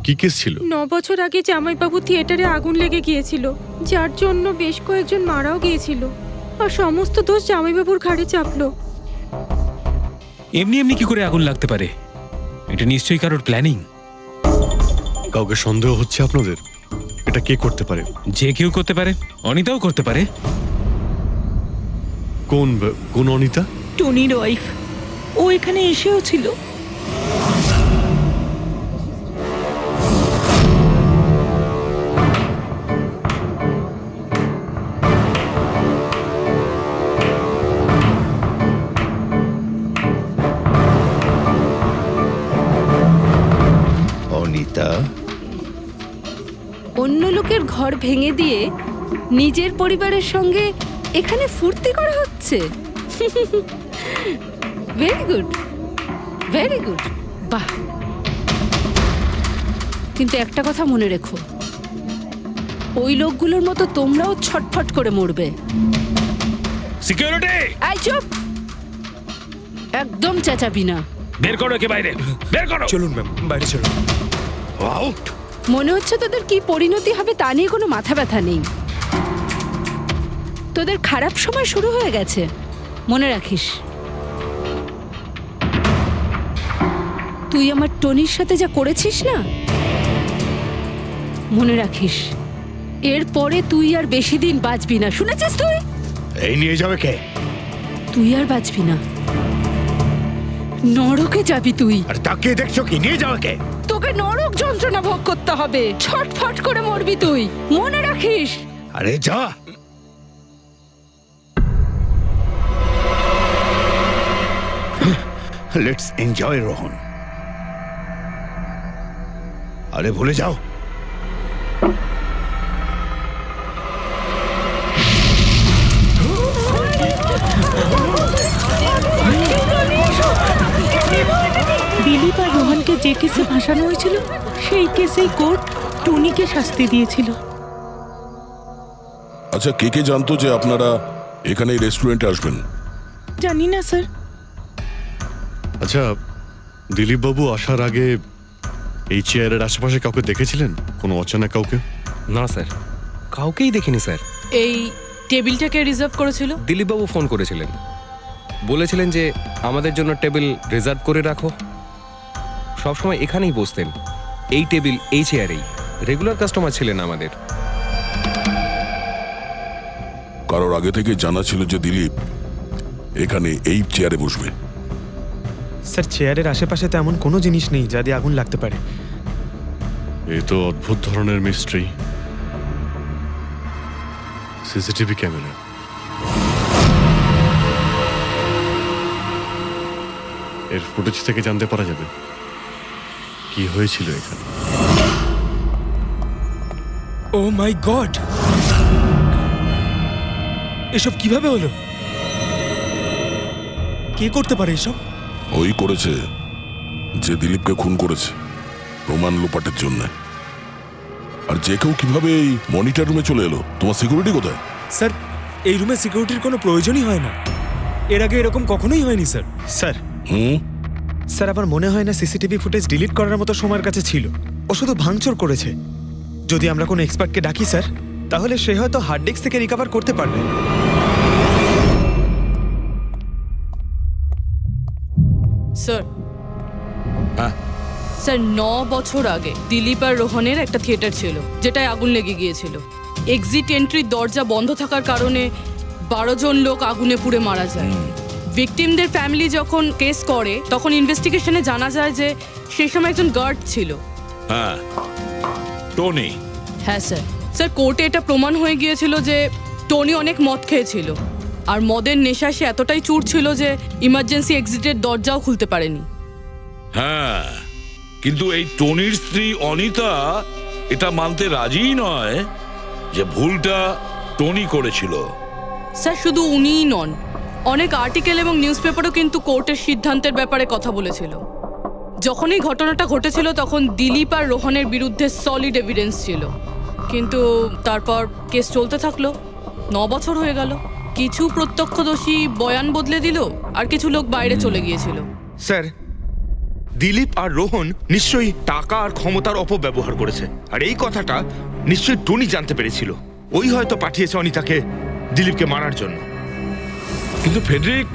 কি কেস ছিল? 9 বছর আগে জামাইবাবু থিয়েটারে আগুন লেগে গিয়েছিল, যার জন্য বেশ কয়েকজন মারাও গিয়েছিল, আর সমস্ত দোষ জামাইবাবুর ঘাড়ে চাপলো। এমনি এমনি কি করে আগুন লাগতে পারে? এটা নিশ্চয়ই কারোর প্ল্যানিং। কাউকে সন্দেহ হচ্ছে আপনাদের? এটা কে করতে পারে? যে কেউ করতে পারে, অনিতাও করতে পারে। কোন অনিতা? টনির ওয়াইফ, ও এখানে এসেও ছিল। অনিতা? অন্য লোকের ঘর ভেঙে দিয়ে নিজের পরিবারের সঙ্গে এখানে ফুর্তি করা হচ্ছে। ভেরি গুড, ভেরি গুড, বাহ। কিন্তু একটা কথা মনে রেখো, ওই লোকগুলোর মতো তোমরাও ছটফট করে মরবে। সিকিউরিটি, এই চুপ, একদম চেঁচাবি না। বের করো একে বাইরে, বের করো। চলুন ম্যাম, বাইরে চলুন। আউট। মনে হচ্ছে তোদের কি পরিণতি হবে তা নিয়ে কোনো মাথা ব্যথা নেই। তোদের খারাপ সময় শুরু হয়ে গেছে, মনে রাখিস। তুই আমার টনির সাথে যা করেছিস না, মনে রাখিস এরপরে তুই আর বেশি দিন বাঁচবি না, শুনেছিস? তুই এই নিয়ে যাবে কে? তুই আর বাঁচবি না, নরকে যাবি তুই। আর তাকে দেখছো কি? নিয়ে যাবে কে? তোকে নরক যন্ত্রণা ভোগ করতে হবে, ছটফট করে মরবি তুই, মনে রাখিস। আরে যা। Let's enjoy Rohan. আরে ভুলে যাও। দিলীপ আর রোহনকে যে কেসে ভাসানো হয়েছিল, সেই কেসেই কোর্ট টনিকে শাস্তি দিয়েছিল। আচ্ছা, কে জানতো যে আপনারা এখানে এই রেস্টুরেন্টে আসবেন? জানি না স্যার। আচ্ছা, দিলীপ বাবু আসার আগে এই চেয়ারের আশেপাশে কাউকে দেখেছিলেন? কোনো অচেনা কাউকে? না স্যার, কাউকেই দেখিনি স্যার। এই টেবিলটাকে রিজার্ভ করেছিল? দিলীপবাবু ফোন করেছিলেন, বলেছিলেন যে আমাদের জন্য টেবিল রিজার্ভ করে রাখো। সবসময় এখানেই বসতেন, এই টেবিল, এই চেয়ারেই। রেগুলার কাস্টমার ছিলেন আমাদের। কারোর আগে থেকে জানা ছিল যে দিলীপ এখানে এই চেয়ারে বসবে? স্যার, চেয়ারের আশেপাশে তো এমন কোনো জিনিস নেই যা দিয়ে আগুন লাগতে পারে। এ তো অদ্ভুত ধরনের মিস্ট্রি। CCTV camera. এর ফুটেজ থেকে জানতে পারা যাবে কি হয়েছিল এখানে। ও মাই গড, এসব কিভাবে হলো? কে করতে পারে এসব? ওই করেছে যে দিলীপকে খুন করেছে প্রমাণ লোপাটের জন্য। আর যে কেউ কিভাবে এই মনিটর রুমে চলে এলো? তোমার সিকিউরিটি কোথায়? স্যার, এই রুমে সিকিউরিটির কোনো প্রয়োজনই হয় না। এর আগে এরকম কখনোই হয়নি স্যার। স্যার, স্যার আমার মনে হয় না সিসিটিভি ফুটেজ ডিলিট করার মতো সময়ের কাছে ছিল। ও শুধু ভাঙচুর করেছে। যদি আমরা কোনো এক্সপার্টকে ডাকি স্যার, তাহলে সে হয়তো হার্ড ডিস্ক থেকে রিকভার করতে পারবে। স্যার হ্যাঁ স্যার 9 বছর আগে দিলীপ আর রোহনের একটা থিয়েটার ছিল যেটায় আগুন লেগে গিয়েছিল। এক্সিট এন্ট্রির দরজা বন্ধ থাকার কারণে 12 জন লোক আগুনে পুড়ে মারা যায়। ভিকটিমদের ফ্যামিলি যখন কেস করে তখন ইনভেস্টিগেশনে জানা যায় যে সেই সময় একজন গার্ড ছিল। হ্যাঁ টনি। হ্যাঁ স্যার। স্যার কোর্টে এটা প্রমাণ হয়ে গিয়েছিল যে টনি অনেক মদ খেয়েছিল আর মদের নেশা সে এতটাই চুর ছিল যে ইমার্জেন্সি এক্সিটের দরজাও খুলতে পারেনি। হ্যাঁ কিন্তু এই টনির স্ত্রী অনিতা এটা মানতে রাজিই নয় যে ভুলটা টনি করেছিল। স্যার শুধু উনিই নন, অনেক আর্টিকেল এবং নিউজ পেপারও কিন্তু কোর্টের সিদ্ধান্তের ব্যাপারে কথা বলেছিল। যখন এই ঘটনাটা ঘটেছিল তখন দিলীপ আর রোহনের বিরুদ্ধে সলিড এভিডেন্স ছিল, কিন্তু তারপর কেস চলতে থাকলো। 9 বছর হয়ে গেল। কিছু প্রত্যক্ষদর্শী বয়ান বদলে দিল আর কিছু লোক বাইরে চলে গিয়েছিল। স্যার, দিলীপ আর রোহন নিশ্চয়ই টাকা আর ক্ষমতার অপব্যবহার করেছে, আর এই কথাটা নিশ্চয়ই টনি জানতে পেরেছিল। ওই হয়তো পাঠিয়েছে অনিতাকে দিলীপকে মারার জন্য। কিন্তু ফেডরিক,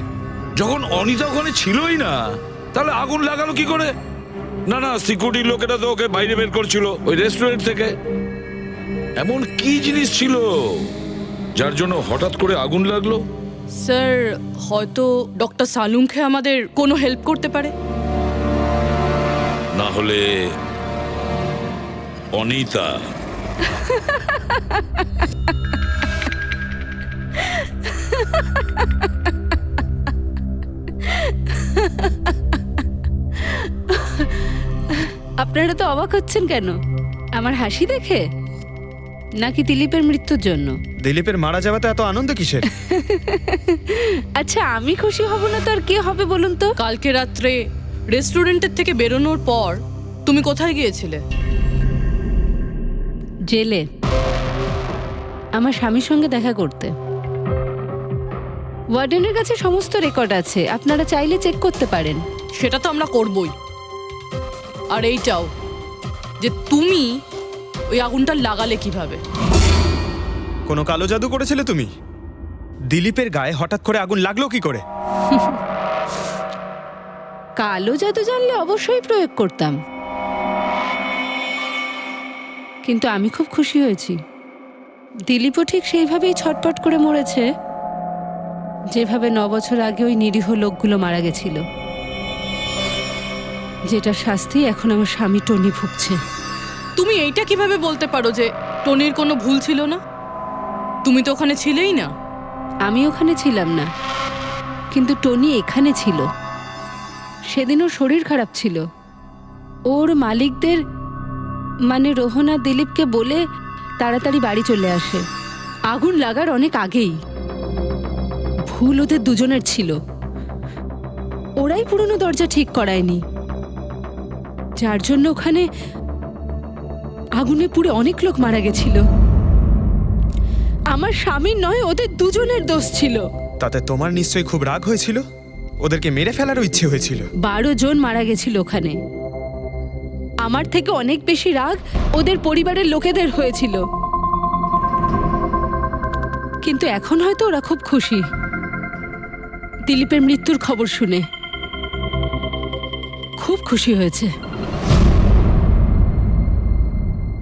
যখন অনিতা ওখানে ছিলই না তাহলে আগুন লাগালো কি করে? না না, সিকিউরিটি লোকেরা তো ওকে বাইরে বের করছিল ওই রেস্টুরেন্ট থেকে। এমন কি জিনিস ছিল যার জন্য হঠাৎ করে আগুন লাগলো? স্যার হয়তো ডক্টর সালুংখে আমাদের কোনো হেল্প করতে পারে। না হলে অনিতা। আপনারা তো অবাক হচ্ছেন কেন? আমার হাসি দেখে নাকি দিলীপের মৃত্যুর জন্য? দিলীপের মারা যাওয়াতে এত আনন্দ কিসের? আচ্ছা, আমি খুশি হব না তো আর কে হবে বলুন তো? কালকে রাত্রে রেস্টুরেন্টের থেকে বেরোনোর পর তুমি কোথায় গিয়েছিলে? জেলে আমার স্বামীর সঙ্গে দেখা করতে। ওয়ার্ডেনের কাছে সমস্ত রেকর্ড আছে, আপনারা চাইলে চেক করতে পারেন। সেটা তো আমরা করবই। আর এইটাও যে তুমি ওই আগুনটা লাগালে কিভাবে? কোনো কালো জাদু করেছিলে তুমি? দিলীপের গায়ে হঠাৎ করে আগুন লাগলো কি করে? কালো জাদু জানলে অবশ্যই প্রয়োগ করতাম, কিন্তু আমি খুব খুশি হয়েছি। দিলীপও ঠিক সেইভাবেই ছটপট করে মরেছে যেভাবে 9 বছর আগে ওই নিরীহ লোকগুলো মারা গেছিল, যেটা শাস্তি এখন আমার স্বামী টনি ভুগছে। তুমি এইটা কিভাবে বলতে পারো যে টনির কোনো ভুল ছিল না? তুমি তো ওখানে ছিলেই না। আমি ওখানে ছিলাম না, কিন্তু টনি এখানে ছিল। সেদিন ওর শরীর খারাপ ছিল। ওর মালিকদের মানে রোহন আর দিলীপকে বলে তাড়াতাড়ি বাড়ি চলে আসে আগুন লাগার অনেক আগেই। ভুল ওদের দুজনের ছিল। ওরাই পুরনো দরজা ঠিক করায়নি, যার জন্য ওখানে আগুনে পুড়ে অনেক লোক মারা গেছিল। আমার স্বামীর নয়, ওদের দুজনের দোষ ছিল। তাতে তোমার নিশ্চয়ই খুব রাগ হয়েছিল, ওদেরকে মেরে ফেলারও ইচ্ছে হয়েছিল। 12 জন মারা গেছিল ওখানে। আমার থেকে অনেক বেশি রাগ ওদের পরিবারের লোকেদের হয়েছিল, কিন্তু এখন হয়তো ওরা খুব খুশি দিলীপের মৃত্যুর খবর শুনে। খুব খুশি হয়েছে।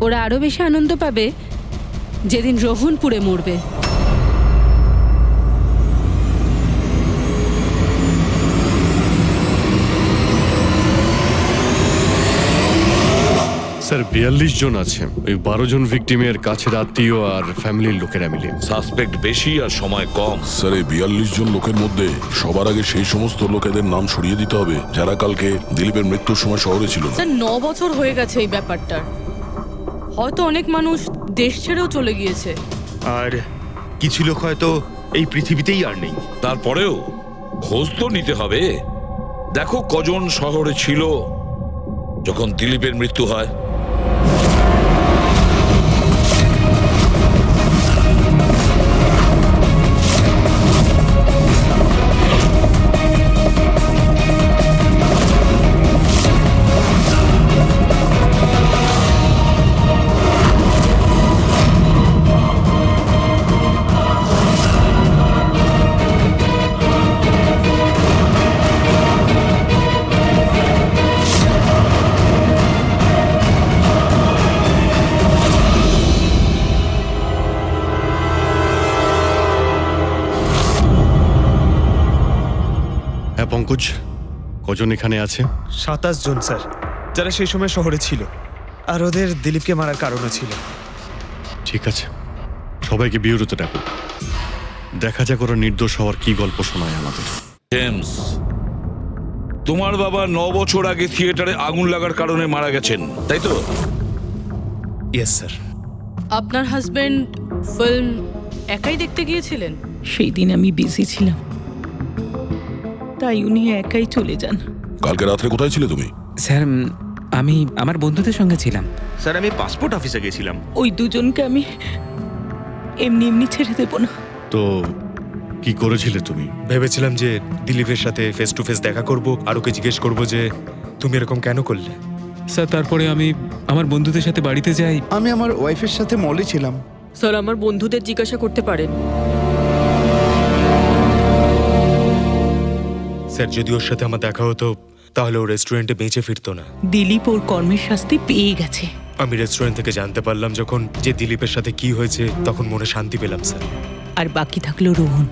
ওরা আরো বেশি আনন্দ পাবে যেদিন রোহন পুড়ে মরবে। স্যার 42 জন আছে, ওই 12 জন ভিকটিমের কাছের আত্মীয় আর ফ্যামিলির লোকেরা মিলে। সাসপেক্ট বেশি আর সময় কম। স্যার, এই 42 জন লোকের মধ্যে সবার আগে সেই সমস্ত লোকেদের নাম সরিয়ে দিতে হবে যারা কালকে দিলীপের মৃত্যুর সময় শহরে ছিল না। স্যার 9 বছর হয়ে গেছে এই ব্যাপারটার। হয়তো অনেক মানুষ দেশ ছেড়েও চলে গিয়েছে, আর কিছু লোক হয়তো এই পৃথিবীতেই আর নেই। তারপরেও খোঁজ তো নিতে হবে। দেখো কজন শহরে ছিল যখন দিলীপের মৃত্যু হয়। পঙ্কজ, কজন এখানে আছে? 27 জন স্যার, যারা সেই সময় শহরে ছিল, আর ওদের দিলীপকে মারার কারণও ছিল। ঠিক আছে, সবাইকে বিউরোতে ডাকো। দেখা যাক ওরা নির্দোষ হওয়ার কি গল্প শোনায় আমাদের। জেমস, তোমার বাবা 9 বছর আগে থিয়েটারে আগুন লাগার কারণে মারা গেছেন, তাই তো? Yes sir. আপনার হাজবেন্ড ফিল্ম একাই দেখতে গিয়েছিলেন? সেই দিন আমি বিজি ছিলাম, তাই উনি একাই চলে যান। কালকে রাত্রে কোথায় ছিলে তুমি? স্যার আমি আমার বন্ধুদের সঙ্গে ছিলাম। স্যার আমি পাসপোর্ট অফিসে গেছিলাম। ওই দুজনকে আমি এমনি এমনি ছেড়ে দেব না। তো কি করেছিলে তুমি? ভেবেছিলাম যে দিলীপের সাথে ফেস টু ফেস দেখা করব, আর ওকে জিজ্ঞেস করব যে তুমি এরকম কেন করলে। স্যার তারপরে আমি আমার বন্ধুদের সাথে বাড়িতে যাই। আমি আমার ওয়াইফের সাথে মলে ছিলাম। স্যার আমার বন্ধুদের জিজ্ঞাসা করতে পারেন। স্যার যদি ওর সাথে আমার দেখা হতো তাহলে ও রেস্টুরেন্টে বেঁচে ফিরতো না। দিলীপ ওর কর্মের শাস্তি পেয়ে গেছে। আমি রেস্টুরেন্ট থেকে জানতে পারলাম যখন যে দিলীপের সাথে কি হয়েছে, তখন মনে শান্তি পেলাম স্যার। আর বাকি থাকলো রোহন,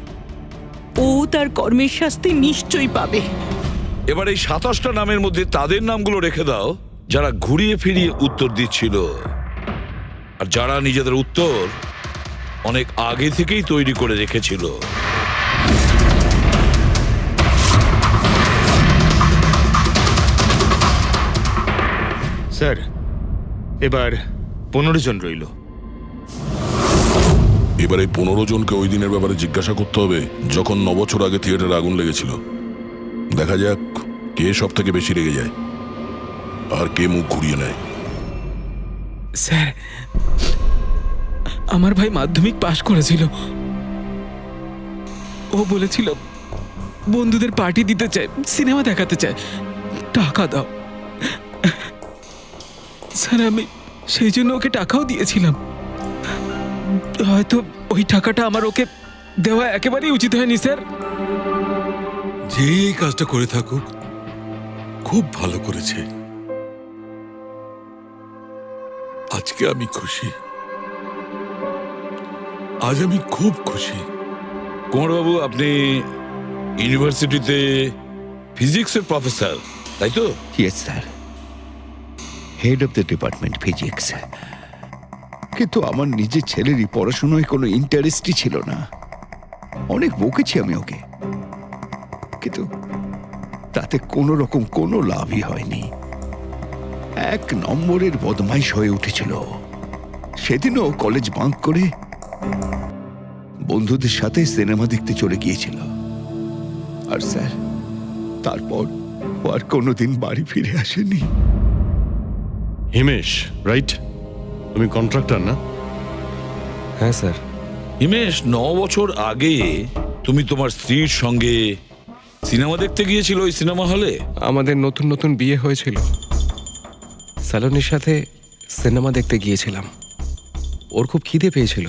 ও তার কর্মের শাস্তি নিশ্চয়ই পাবে। এবার এই 27টা নামের মধ্যে তাদের নামগুলো রেখে দাও যারা ঘুরিয়ে ফিরিয়ে উত্তর দিচ্ছিল, আর যারা নিজেদের উত্তর অনেক আগে থেকেই তৈরি করে রেখেছিল। স্যার এবার 15 জন রইল। এবার এই 15 জনকে ওই দিনের ব্যাপারে জিজ্ঞাসা করতে হবে যখন 9 বছর আগে থিয়েটারে আগুন লেগেছিল। দেখা যাক কে সব থেকে বেশি রেগে যায় আর কে মুখ ঘুরিয়ে নেয়। স্যার আমার ভাই মাধ্যমিক পাশ করেছিল। ও বলেছিল বন্ধুদের পার্টি দিতে চায়, সিনেমা দেখাতে চায়, টাকা দাও। স্যার আমি সেই জন্য ওকে টাকাও দিয়েছিলাম। হয়তো ওই টাকাটা আমার ওকে দেওয়া একেবারেই উচিত হয়নি স্যার। যে এই কাজটা করে থাকুক খুব ভালো করেছে। আজকে আমি খুশি, আজ আমি খুব খুশি। কুমারবাবু, আপনি ইউনিভার্সিটিতে ফিজিক্সের প্রফেসর, তাই তো? Yes sir, head of the department physics. কিন্তু আমার নিজের ছেলেরই পড়াশোনায় কোনো ইন্টারেস্টই ছিল না। অনেক বকেছি আমি ওকে, কিন্তু তাতে কোনো রকম কোনো লাভই হয়নি। 1 নম্বরের বদমাইশ হয়ে উঠেছিল। সেদিনও কলেজ বাঙ্ক করে বন্ধুদের সাথে সিনেমা দেখতে চলে গিয়েছিল। আর স্যার তারপর ও আর কোনোদিন বাড়ি ফিরে আসেনি। হিমেশ, রাইট? তুমি কন্ট্রাক্টর না? হ্যাঁ স্যার। হিমেশ, 9 বছর আগে তুমি তোমার স্ত্রীর সঙ্গে সিনেমা দেখতে গিয়েছিল ওই সিনেমা হলে? আমাদের নতুন নতুন বিয়ে হয়েছিল, স্যালোনির সাথে সিনেমা দেখতে গিয়েছিলাম। ওর খুব খিদে পেয়েছিল,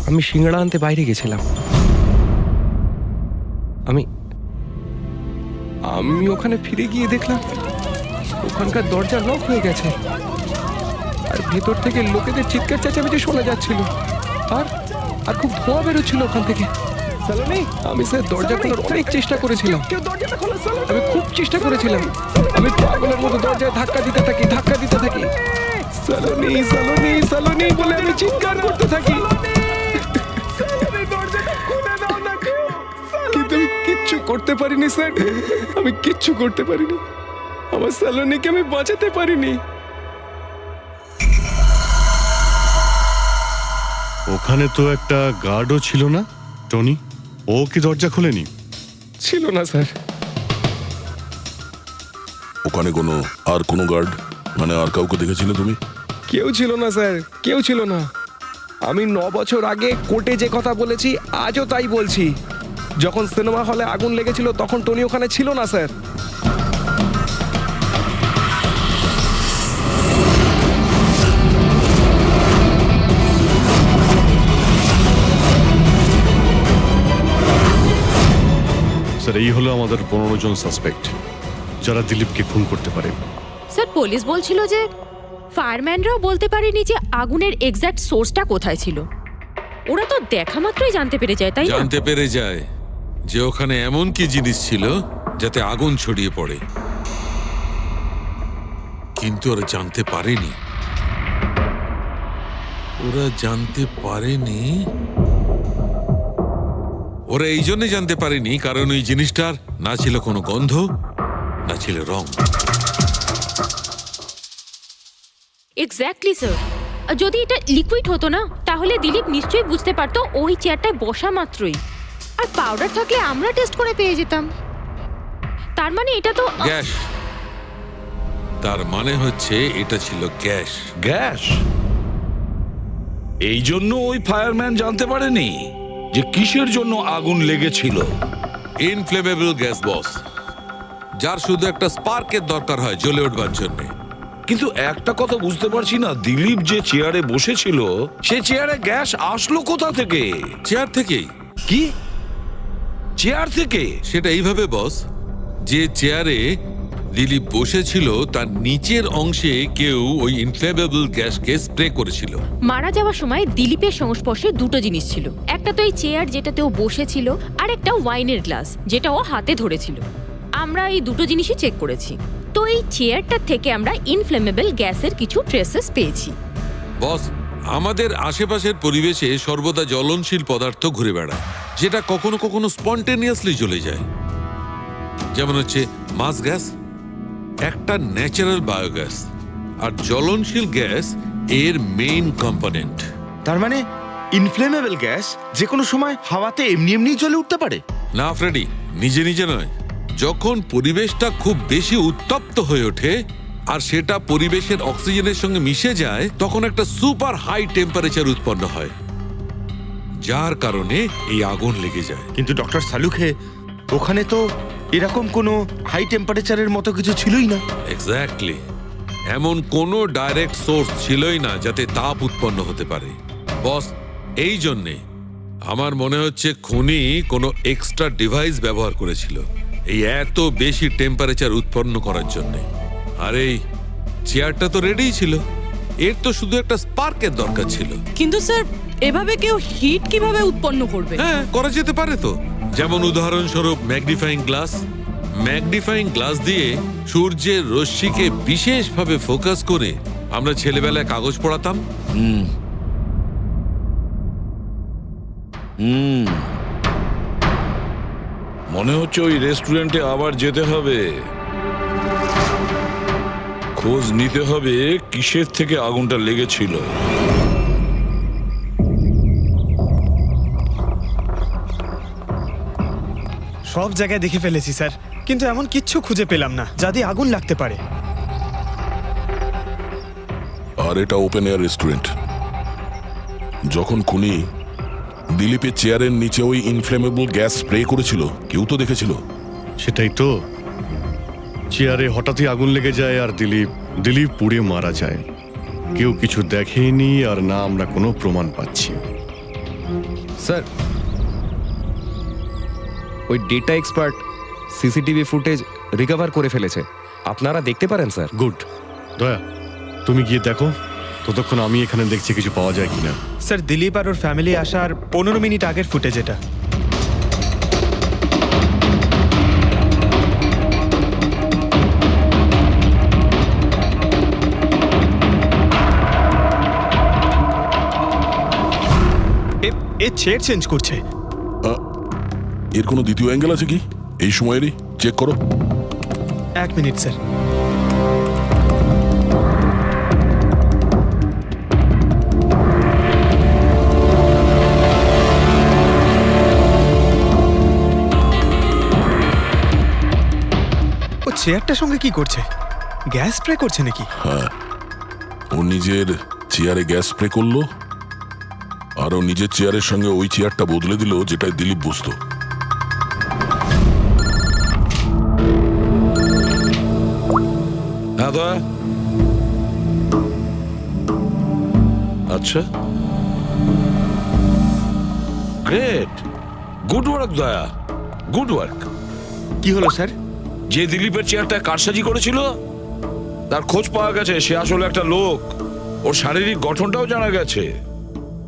আমি সিঙ্গাড়া আনতে বাইরে গেছিলাম। আমি আমি ওখানে ফিরে গিয়ে দেখলাম ওখানকার দরজা লক হয়ে গেছে, আর ভেতর থেকে লোকেদের চিৎকার চেঁচামেচি শোনা যাচ্ছিল, আর আর খুব ধোঁয়া বেরোচ্ছিল ওখান থেকে। আমি স্যার দরজা খোলার অনেক চেষ্টা করেছিলাম, আমি খুব চেষ্টা করেছিলাম। আমি পাগলের মতো দরজায় ধাক্কা দিতে থাকি। সালোনি সালোনি সালোনি বলে আমি চিৎকার করতে থাকি, কিন্তু আমি কিচ্ছু করতে পারিনি স্যার। আমি কিচ্ছু করতে পারিনি, আমার সালোনিকে আমি বাঁচাতে পারিনি। ওখানে তো একটা গার্ডও ছিল না, টনি? ও কি দরজা খোলেনি? ছিল না স্যার। ওখানে কোনো গার্ড মানে আর কাউকে দেখেছিলে তুমি? কেউ ছিল না স্যার, কেউ ছিল না। আমি 9 বছর আগে কোর্টে যে কথা বলেছি আজও তাই বলছি। যখন সিনেমা হলে আগুন লেগেছিল তখন টনি ওখানে ছিল না স্যার। স্যার, এই হলো আমাদের 15 জন সাসপেক্ট যারা দিলীপকে খুন করতে পারে। স্যার পুলিশ বলছিল যে ফায়ারম্যানরাও বলতে পারেনি যে আগুনের এক্স্যাক্ট সোর্সটা কোথায় ছিল। ওরা তো দেখা মাত্রই জানতে পেরে যায়, তাই না? জানতে পেরে যায়, যে ওখানে এমন কি জিনিস ছিল যাতে আগুন ছড়িয়ে পড়ে, কিন্তু ওরা জানতে পারেনি। ওরা এই জন্য জানতে পারেনি কারণ ওই জিনিসটার না ছিল কোনো গন্ধ, না ছিল রং। Exactly sir. যদি এটা লিকুইড হতো না তাহলে দিলীপ নিশ্চয়ই বুঝতে পারতো ওই চেয়ারটায় বসা মাত্রই। আর পাউডার থাকলে আমরা টেস্ট করে পেয়ে যেতাম। তার মানে এটা তো গ্যাস। তার মানে হচ্ছে এটা ছিল গ্যাস। গ্যাস? এই জন্য ওই ফায়ারম্যান জানতে পারেনি যে কিসের জন্য আগুন লেগেছিল। ইনফ্লেমেবল গ্যাস বস, যার শুধু একটা স্পার্কের দরকার হয় জ্বলে উঠবার জন্য। কিন্তু একটা কথা বুঝতে পারছি না, দিলীপ যে চেয়ারে বসেছিল সে চেয়ারে গ্যাস আসলো কোথা থেকে? চেয়ার থেকেই। কি চেয়ার থেকে? সেটা এইভাবে বস, যে চেয়ারে দিলীপ বসেছিল তার নিচের অংশে কেউ ওই ইনফ্লেমেবল গ্যাসকে স্প্রে করেছিল। মারা যাওয়ার সময় দিলীপের সংস্পর্শে দুটো জিনিস ছিল। একটা তো এই চেয়ার যেটাতে ও বসেছিল, আর একটা ওয়াইনের গ্লাস যেটা ও হাতে ধরেছিল। আমরা এই দুটো জিনিসই চেক করেছি। তো এই চেয়ারটার থেকে আমরা ইনফ্লেমেবল গ্যাসের কিছু ট্রেসেস পেয়েছি। বস, আমাদের আশেপাশের পরিবেশে সর্বদা জ্বলনশীল পদার্থ ঘুরে বেড়ায়, যেটা কখনো কখনো স্পন্টেনিয়াসলি জ্বলে যায়। যেমন হচ্ছে মাস গ্যাস, একটা ন্যাচারাল বায়োগ্যাস, আর জ্বলনশীল গ্যাস এর মেইন কম্পোনেন্ট। তার মানে ইনফ্লেমেবল গ্যাস যে কোনো সময় হাওয়াতে এমনি এমনি জ্বলে উঠতে পারে? না ফ্রেডি, নিজে নিজে নয়। যখন পরিবেশটা খুব বেশি উত্তপ্ত হয়ে ওঠে আর সেটা পরিবেশের অক্সিজেনের সঙ্গে মিশে যায়, তখন একটা সুপার হাই টেম্পারেচার উৎপন্ন হয়, যার কারণে এই আগুন লেগে যায়। কিন্তু ডক্টর সালুখে, ওখানে তো এরকম কোনো হাই টেম্পারেচারের মতো কিছু ছিলই না। এক্স্যাক্টলি, এমন কোনো ডাইরেক্ট সোর্স ছিলই না যাতে তাপ উৎপন্ন হতে পারে। বস, এই জন্যে আমার মনে হচ্ছে খুনি কোনো এক্সট্রা ডিভাইস ব্যবহার করেছিল এই এত বেশি টেম্পারেচার উৎপন্ন করার জন্য। আর এই চেয়ারটা তো রেডিই ছিল, এর তো শুধু একটা স্পার্কের দরকার ছিল। কিন্তু স্যার, এভাবে কেউ হিট কিভাবে উৎপন্ন করবে? হ্যাঁ, করা যেতে পারে তো। যেমন উদাহরণস্বরূপ ম্যাগনিফাইং গ্লাস। ম্যাগনিফাইং গ্লাস দিয়ে সূর্যের রশ্মিকে বিশেষভাবে ফোকাস করে আমরা ছেলেবেলায় কাগজ পড়াতাম। মনে হচ্ছে ওই রেস্টুরেন্টে আবার যেতে হবে, খোঁজ নিতে হবে কিসের থেকে আগুনটা লেগেছিল। সব জায়গায় দেখে ফেলেছি স্যার, কিন্তু এমন কিচ্ছু খুঁজে পেলাম না যাতে আগুন লাগতে পারে। আর এটা ওপেন এয়ার রেস্টুরেন্ট। যখন খুনি দিলীপের চেয়ারের নিচে ওই ইনফ্লেমেবল গ্যাস স্প্রে করেছিল, কেউ তো দেখেছিল। সেটাই তো, চেয়ারে হঠাৎই আগুন লেগে যায় আর দিলীপ পুড়ে মারা যায়। কেউ কিছু দেখেনি, আর না আমরা কোনো প্রমাণ পাচ্ছি। স্যার, ওই data expert CCTV footage recover করে ফেলেছে, আপনারা দেখতে পারেন স্যার। গুড। দয়া, তুমি গিয়ে দেখো, ততক্ষণ আমি এখানে দেখছি কিছু পাওয়া যায় কিনা। স্যার, দিলীপ আর ওর ফ্যামিলি আসার 15 মিনিট আগের ফুটেজ এটা। এ চেয়ার চেঞ্জ করছে। এর কোনো দ্বিতীয় অ্যাঙ্গেল আছে কি এই সময়েরই? চেক করো। 1 মিনিট স্যার। ও চেয়ারটার সঙ্গে কি করছে? গ্যাস স্প্রে করছে নাকি? হ্যাঁ, ও নিজের চেয়ারে গ্যাস স্প্রে করলো, আর ও নিজের চেয়ারের সঙ্গে ওই চেয়ারটা বদলে দিল যেটায় দিলীপ বসতো। হ্যাঁ দয়া। আচ্ছা, গ্রেট, গুড ওয়ার্ক দয়া, গুড ওয়ার্ক। কি হলো স্যার? যে দিলীপের চেয়ারটা কারসাজি করেছিল তার খোঁজ পাওয়া গেছে। সে আসলে একটা লোক, ওর শারীরিক গঠনটাও জানা গেছে।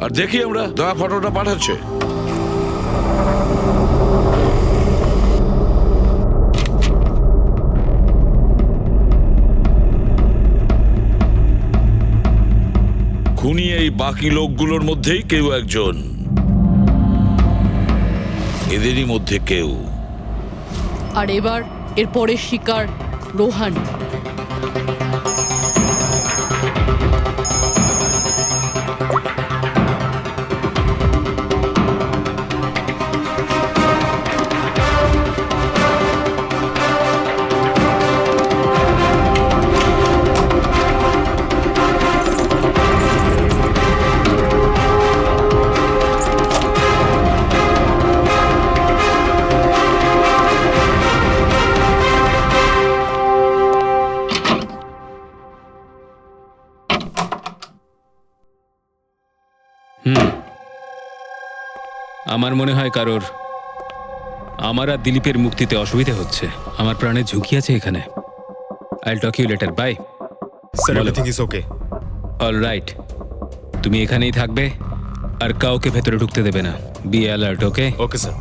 আর দেখি আমরা, দয়া ফটোটা পাঠাচ্ছে। বাকি লোকগুলোর মধ্যেই কেউ একজন, এদেরই মধ্যে কেউ। আর এবার এর পরের শিকার রোহান। আমার মনে হয় কারোর আমার আর দিলীপের মুক্তিতে অসুবিধা হচ্ছে। আমার প্রাণের ঝুঁকি আছে এখানে। I'll talk you later, bye. Sir, everything is okay. All right, তুমি এখানেই থাকবে আর কাউকে ভেতরে ঢুকতে দেবে না। Be alert, okay? Okay sir.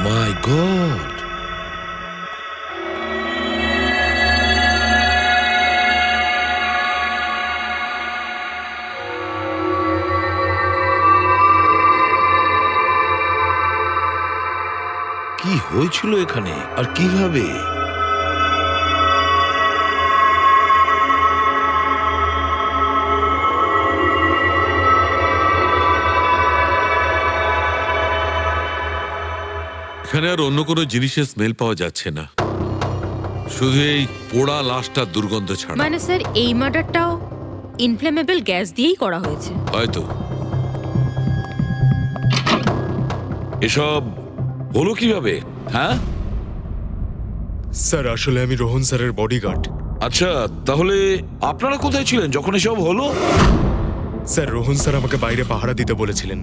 My god, কি হয়েছিল এখানে আর কিভাবে? এখানে আর অন্য কোনো জিনিসের স্মেল পাওয়া যাচ্ছে না, শুধু এই পোড়া লাশটা দুর্গন্ধ ছাড়া। মানে স্যার, এই মার্ডারটাও ইনফ্লেমেবল গ্যাস দিয়েই করা হয়েছে হয়তো। এসব হলো কিভাবে? হ্যাঁ স্যার, আসলে আমি রোহন স্যারের বডিগার্ড। আচ্ছা, তাহলে আপনারা কোথায় ছিলেন যখন এসব হলো? স্যার, রোহন স্যার আমাকে বাইরে পাহারা দিতে বলেছিলেন।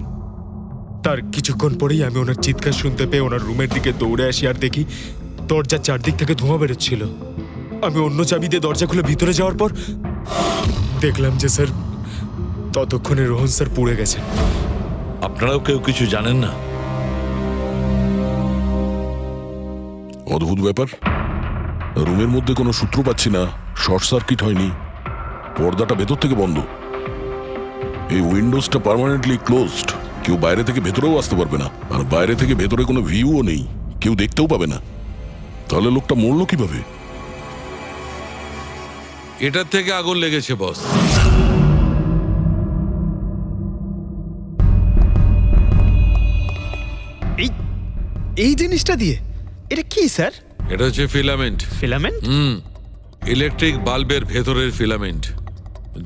তার কিছুক্ষণ পরেই আমি ওনার চিৎকার শুনতে পেয়ে ওনার রুমের দিকে দৌড়ে আসি আর দেখি দরজার চারদিক থেকে ধোঁয়া বেরোচ্ছিল। আমি অন্য চাবি দিয়ে দরজা খুলে ভিতরে যাওয়ার পর দেখলাম যে স্যার ততক্ষণে রোহন স্যার পুড়ে গেছেন। আপনারাও কেউ কিছু জানেন না? অদ্ভুত ব্যাপার, রুমের মধ্যে কোনো সূত্র পাচ্ছি না, শর্ট সার্কিট হয়নি, পর্দাটা ভেতর থেকে বন্ধ, এই উইন্ডোজটা পার্মানেন্টলি ক্লোজড, কেউ বাইরে থেকে ভেতরেও আসতে পারবে না, আর বাইরে থেকে ভেতরে কোনো ভিউও নেই, কেউ দেখতেও পাবে না। তাহলে লোকটা মরলো কিভাবে? এটার থেকে আগুন লেগেছে বস। এই জিনিসটা দিয়ে এটা কি স্যার? এটা হচ্ছে ফিলামেন্ট। ফিলামেন্ট? ইলেকট্রিক বাল্বের ভেতরের ফিলামেন্ট।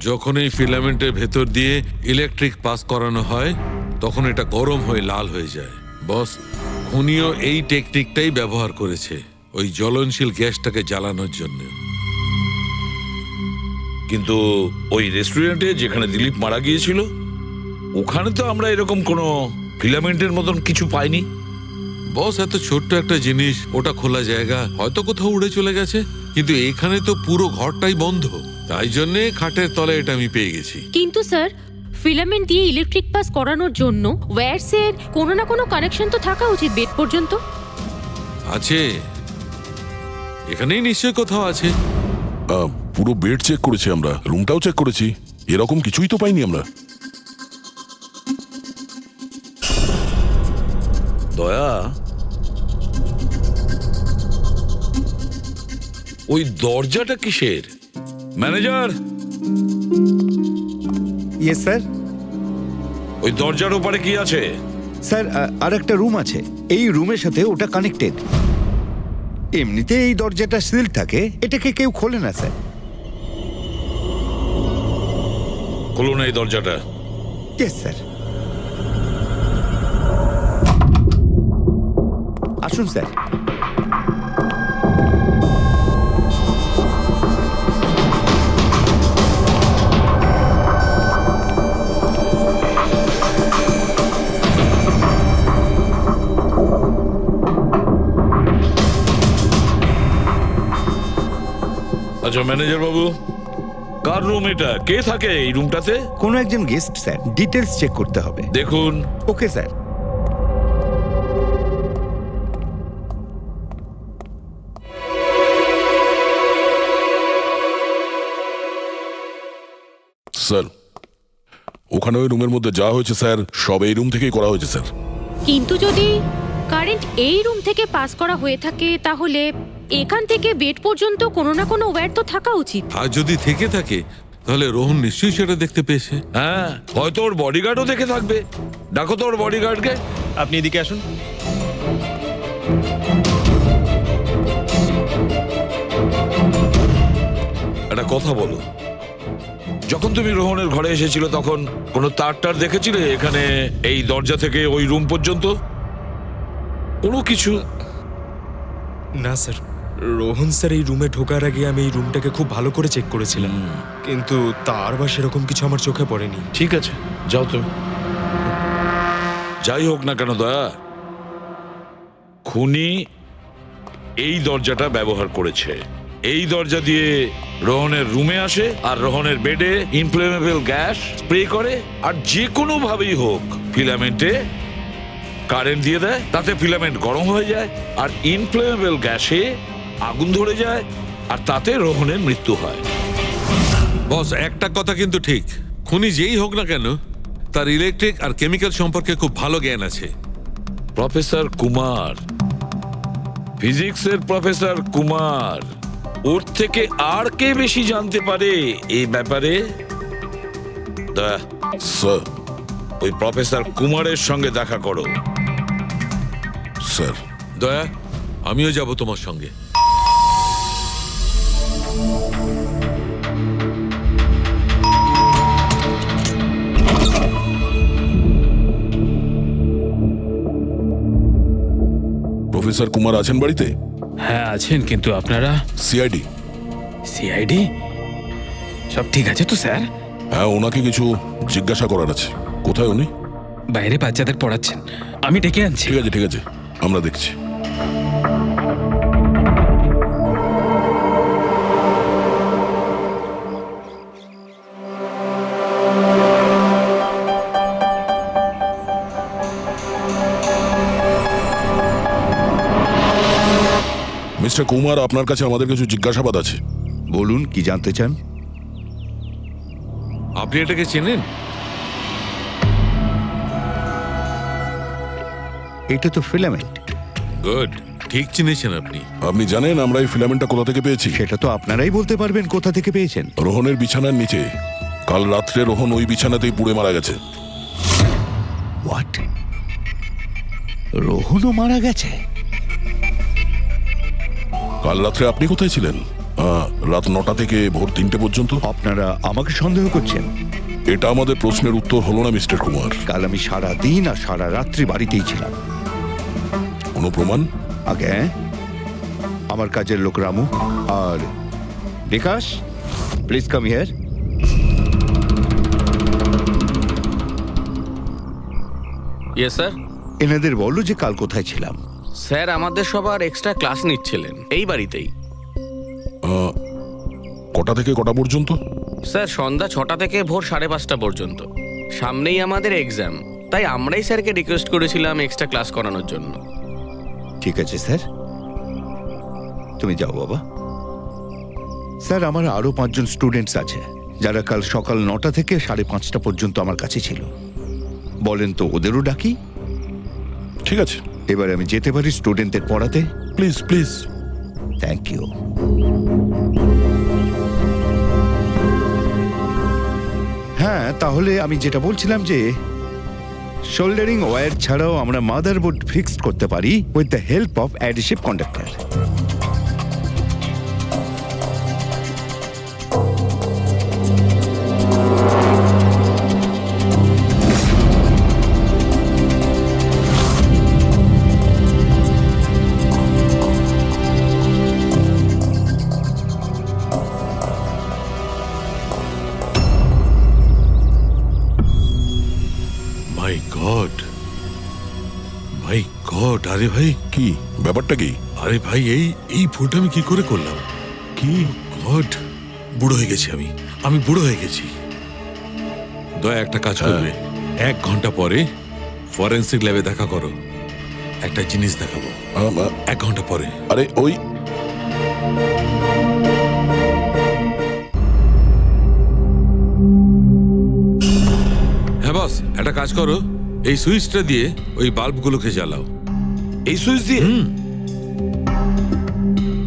যখন এই ফিলামেন্টের ভেতর দিয়ে ইলেকট্রিক পাস করানো হয় তখন এটা গরম হয়ে লাল হয়ে যায়। বস, খুনিও এই টেকনিকটাই ব্যবহার করেছে ওই জ্বলনশীল গ্যাসটাকে জ্বালানোর জন্য। কিন্তু ওই রেস্টুরেন্টে যেখানে দিলীপ মারা গিয়েছিল ওখানে তো আমরা এরকম কোনো ফিলামেন্টের মতন কিছু পাইনি। বস, এত ছোট্ট একটা জিনিস, ওটা খোলা জায়গা, হয়তো কোথাও উড়ে চলে গেছে, কিন্তু এখানে তো পুরো ঘরটাই বন্ধ, তাই জন্যে খাটের তলায় এটা আমি পেয়ে গেছি। কিন্তু স্যার, ফিলামেন্ট দিয়ে ইলেকট্রিক পাস করানোর জন্য ওয়্যারসের কোনো না কোনো কানেকশন তো থাকা উচিত বেড পর্যন্ত। আছে, এখানেই নিশ্চয় কোথাও আছে। পুরো বেড চেক করেছি আমরা, রুমটাও চেক করেছি, এরকম কিছুই তো পাইনি আমরা। দয়া, ওই দরজাটা কিসের? Manager, yes sir. ওই দরজার ওপারে কি আছে? স্যার আর একটা রুম আছে, এই রুমের সাথে ওটা কানেক্টেড। এমনিতে এই দরজাটা সিল থাকে, এটাকে কেউ খোলে না স্যার। খুলুন এই দরজাটা। Yes sir. আসুন স্যার। আচ্ছা ম্যানেজার বাবু, কার রুম এটা? কে থাকে এই রুমটাতে? কোনো একজন গেস্ট স্যার, ডিটেলস চেক করতে হবে। দেখুন। Okay sir. স্যার, ওখানে ওই রুমের মধ্যে যা হয়েছে স্যার, সব এই রুম থেকেই করা হয়েছে স্যার। কিন্তু যদি কারেন্ট এই রুম থেকে পাস করা হয়ে থাকে তাহলে এখান থেকে বেড পর্যন্ত কোনো না কোনো ওয়্যার তো থাকা উচিত। আর যদি থেকে থাকে তাহলে রোহন নিশ্চয়ই সেটা দেখতে পেয়েছে। হ্যাঁ, হয়তো ওর বডিগার্ডও দেখে থাকবে। ডাকো তো ওর বডিগার্ডকে। আপনি এদিকে আসুন। একটা কথা বলো, যখন তুমি রোহনের ঘরে এসেছিল তখন কোনো তার দেখেছিলে এখানে এই দরজা থেকে ওই রুম পর্যন্ত? কোনো কিছু? না স্যার, রোহন স্যার এই রুমে ঢোকার আগে আমি এই রুমটাকে খুব ভালো করে চেক করেছিলাম, কিন্তু তার বা সেরকম কিছু আমার চোখে পড়েনি। ঠিক আছে, যাও তুমি। যাই হোক না কেন দয়া, খুনি এই দরজাটা ব্যবহার করেছে। এই দরজা দিয়ে রোহনের রুমে আসে আর রোহনের বেডে ইনফ্লেমেবল গ্যাস স্প্রে করে, আর যে কোনো ভাবেই হোক ফিলামেন্টে কারেন্ট দিয়ে দেয়, তাতে ফিলামেন্ট গরম হয়ে যায় আর ইনফ্লেমেবল গ্যাসে আগুন ধরে যায়, আর তাতে রোহনের মৃত্যু হয়। বস, একটা কথা কিন্তু ঠিক, খুনি যেই হোক না কেন তার ইলেকট্রিক আর কেমিক্যাল সম্পর্কে খুব ভালো জ্ঞান আছে। প্রফেসর কুমার, ফিজিক্সের প্রফেসর কুমার, ওর থেকে আর কে বেশি জানতে পারে এই ব্যাপারে? স্যার, ওই প্রফেসর কুমারের সঙ্গে দেখা করো। স্যার। দয়া, আমিও যাব তোমার সঙ্গে। প্রফেসর কুমার আছেন বাড়িতে? হ্যাঁ আছেন, কিন্তু আপনারা? সিআইডি। সিআইডি? সব ঠিক আছে তো স্যার? হ্যাঁ, ওনাকে কিছু জিজ্ঞাসা করার আছে। কোথায় উনি? বাইরে বাচ্চাদের পড়াচ্ছেন, আমি ডেকে আনছি। ঠিক আছে ঠিক আছে, আমরা দেখছি। মিস্টার কুমার, আপনার কাছে আমাদের কিছু জিজ্ঞাসাবাদ আছে। বলুন, কি জানতে চান? আপনি এটাকে চেনেন? এটা তো ফিলামেন্ট। গুড, ঠিক চিনেছেন আপনি। আপনি জানেন আমরা এই ফিলামেন্টটা কোথা থেকে পেয়েছি? সেটা তো আপনারাই বলতে পারবেন কোথা থেকে পেয়েছেন। রোহনের বিছানার নিচে। কাল রাত্রে রোহন ওই বিছানাতেই পুড়ে মারা গেছে। হোয়াট? রোহনও মারা গেছে? কাল রাত্রে আপনি কোথায় ছিলেন? রাত 9টা থেকে ভোর 3টে পর্যন্ত। আপনারা আমাকে সন্দেহ করছেন? এটা আমাদের প্রশ্নের উত্তর হলো না মিস্টার কুমার। কাল আমি সারা দিন আর সারা রাত্রি বাড়িতেই ছিলাম। কোনো প্রমাণ? আগে আমার কাজের লোক রামু আর Bikash, please come here. Yes sir. এনাদের বলো যে কাল কোথায় ছিলাম। স্যার আমাদের সবার এক্সট্রা ক্লাস নিচ্ছিলেন এই বাড়িতেই। কটা থেকে কটা পর্যন্ত? স্যার সন্ধ্যা 6টা থেকে ভোর 5:30 পর্যন্ত। সামনেই আমাদের এক্সাম, তাই আমরাই স্যারকে রিকোয়েস্ট করেছিলাম এক্সট্রা ক্লাস করানোর জন্য। ঠিক আছে স্যার, তুমি যাও বাবা। স্যার, আমার আরো 5 জন স্টুডেন্টস আছে যারা কাল সকাল 9টা থেকে 5:30 পর্যন্ত আমার কাছে ছিল। বলেন তো ওদেরও ডাকি? ঠিক আছে, এবার আমি যেতে পারি স্টুডেন্টদের পড়াতে? Please please. Thank you. হ্যাঁ, তাহলে আমি যেটা বলছিলাম যে শোল্ডারিং ওয়্যার ছাড়াও আমরা মাদারবোর্ড ফিক্সড করতে পারি with the help of adhesive conductor. My god, my god! আরে ভাই, কি ব্যাপারটা? কি? আরে ভাই, এই ভুলটা আমি কি করে করলাম? কি গড, বুড়ো হয়ে গেছি আমি বুড়ো হয়ে গেছি। দয়া একটা কাজ করবে, 1 ঘন্টা পরে ফরেন্সিক ল্যাবে দেখা করো। একটা জিনিস দেখাবো। 1 ঘন্টা পরে। আরে ওই হ্যাঁ বস, একটা কাজ করো, এই সুইচটা দিয়ে ওই বাল্বগুলোকে জ্বালাও। এই সুইচ দিয়ে?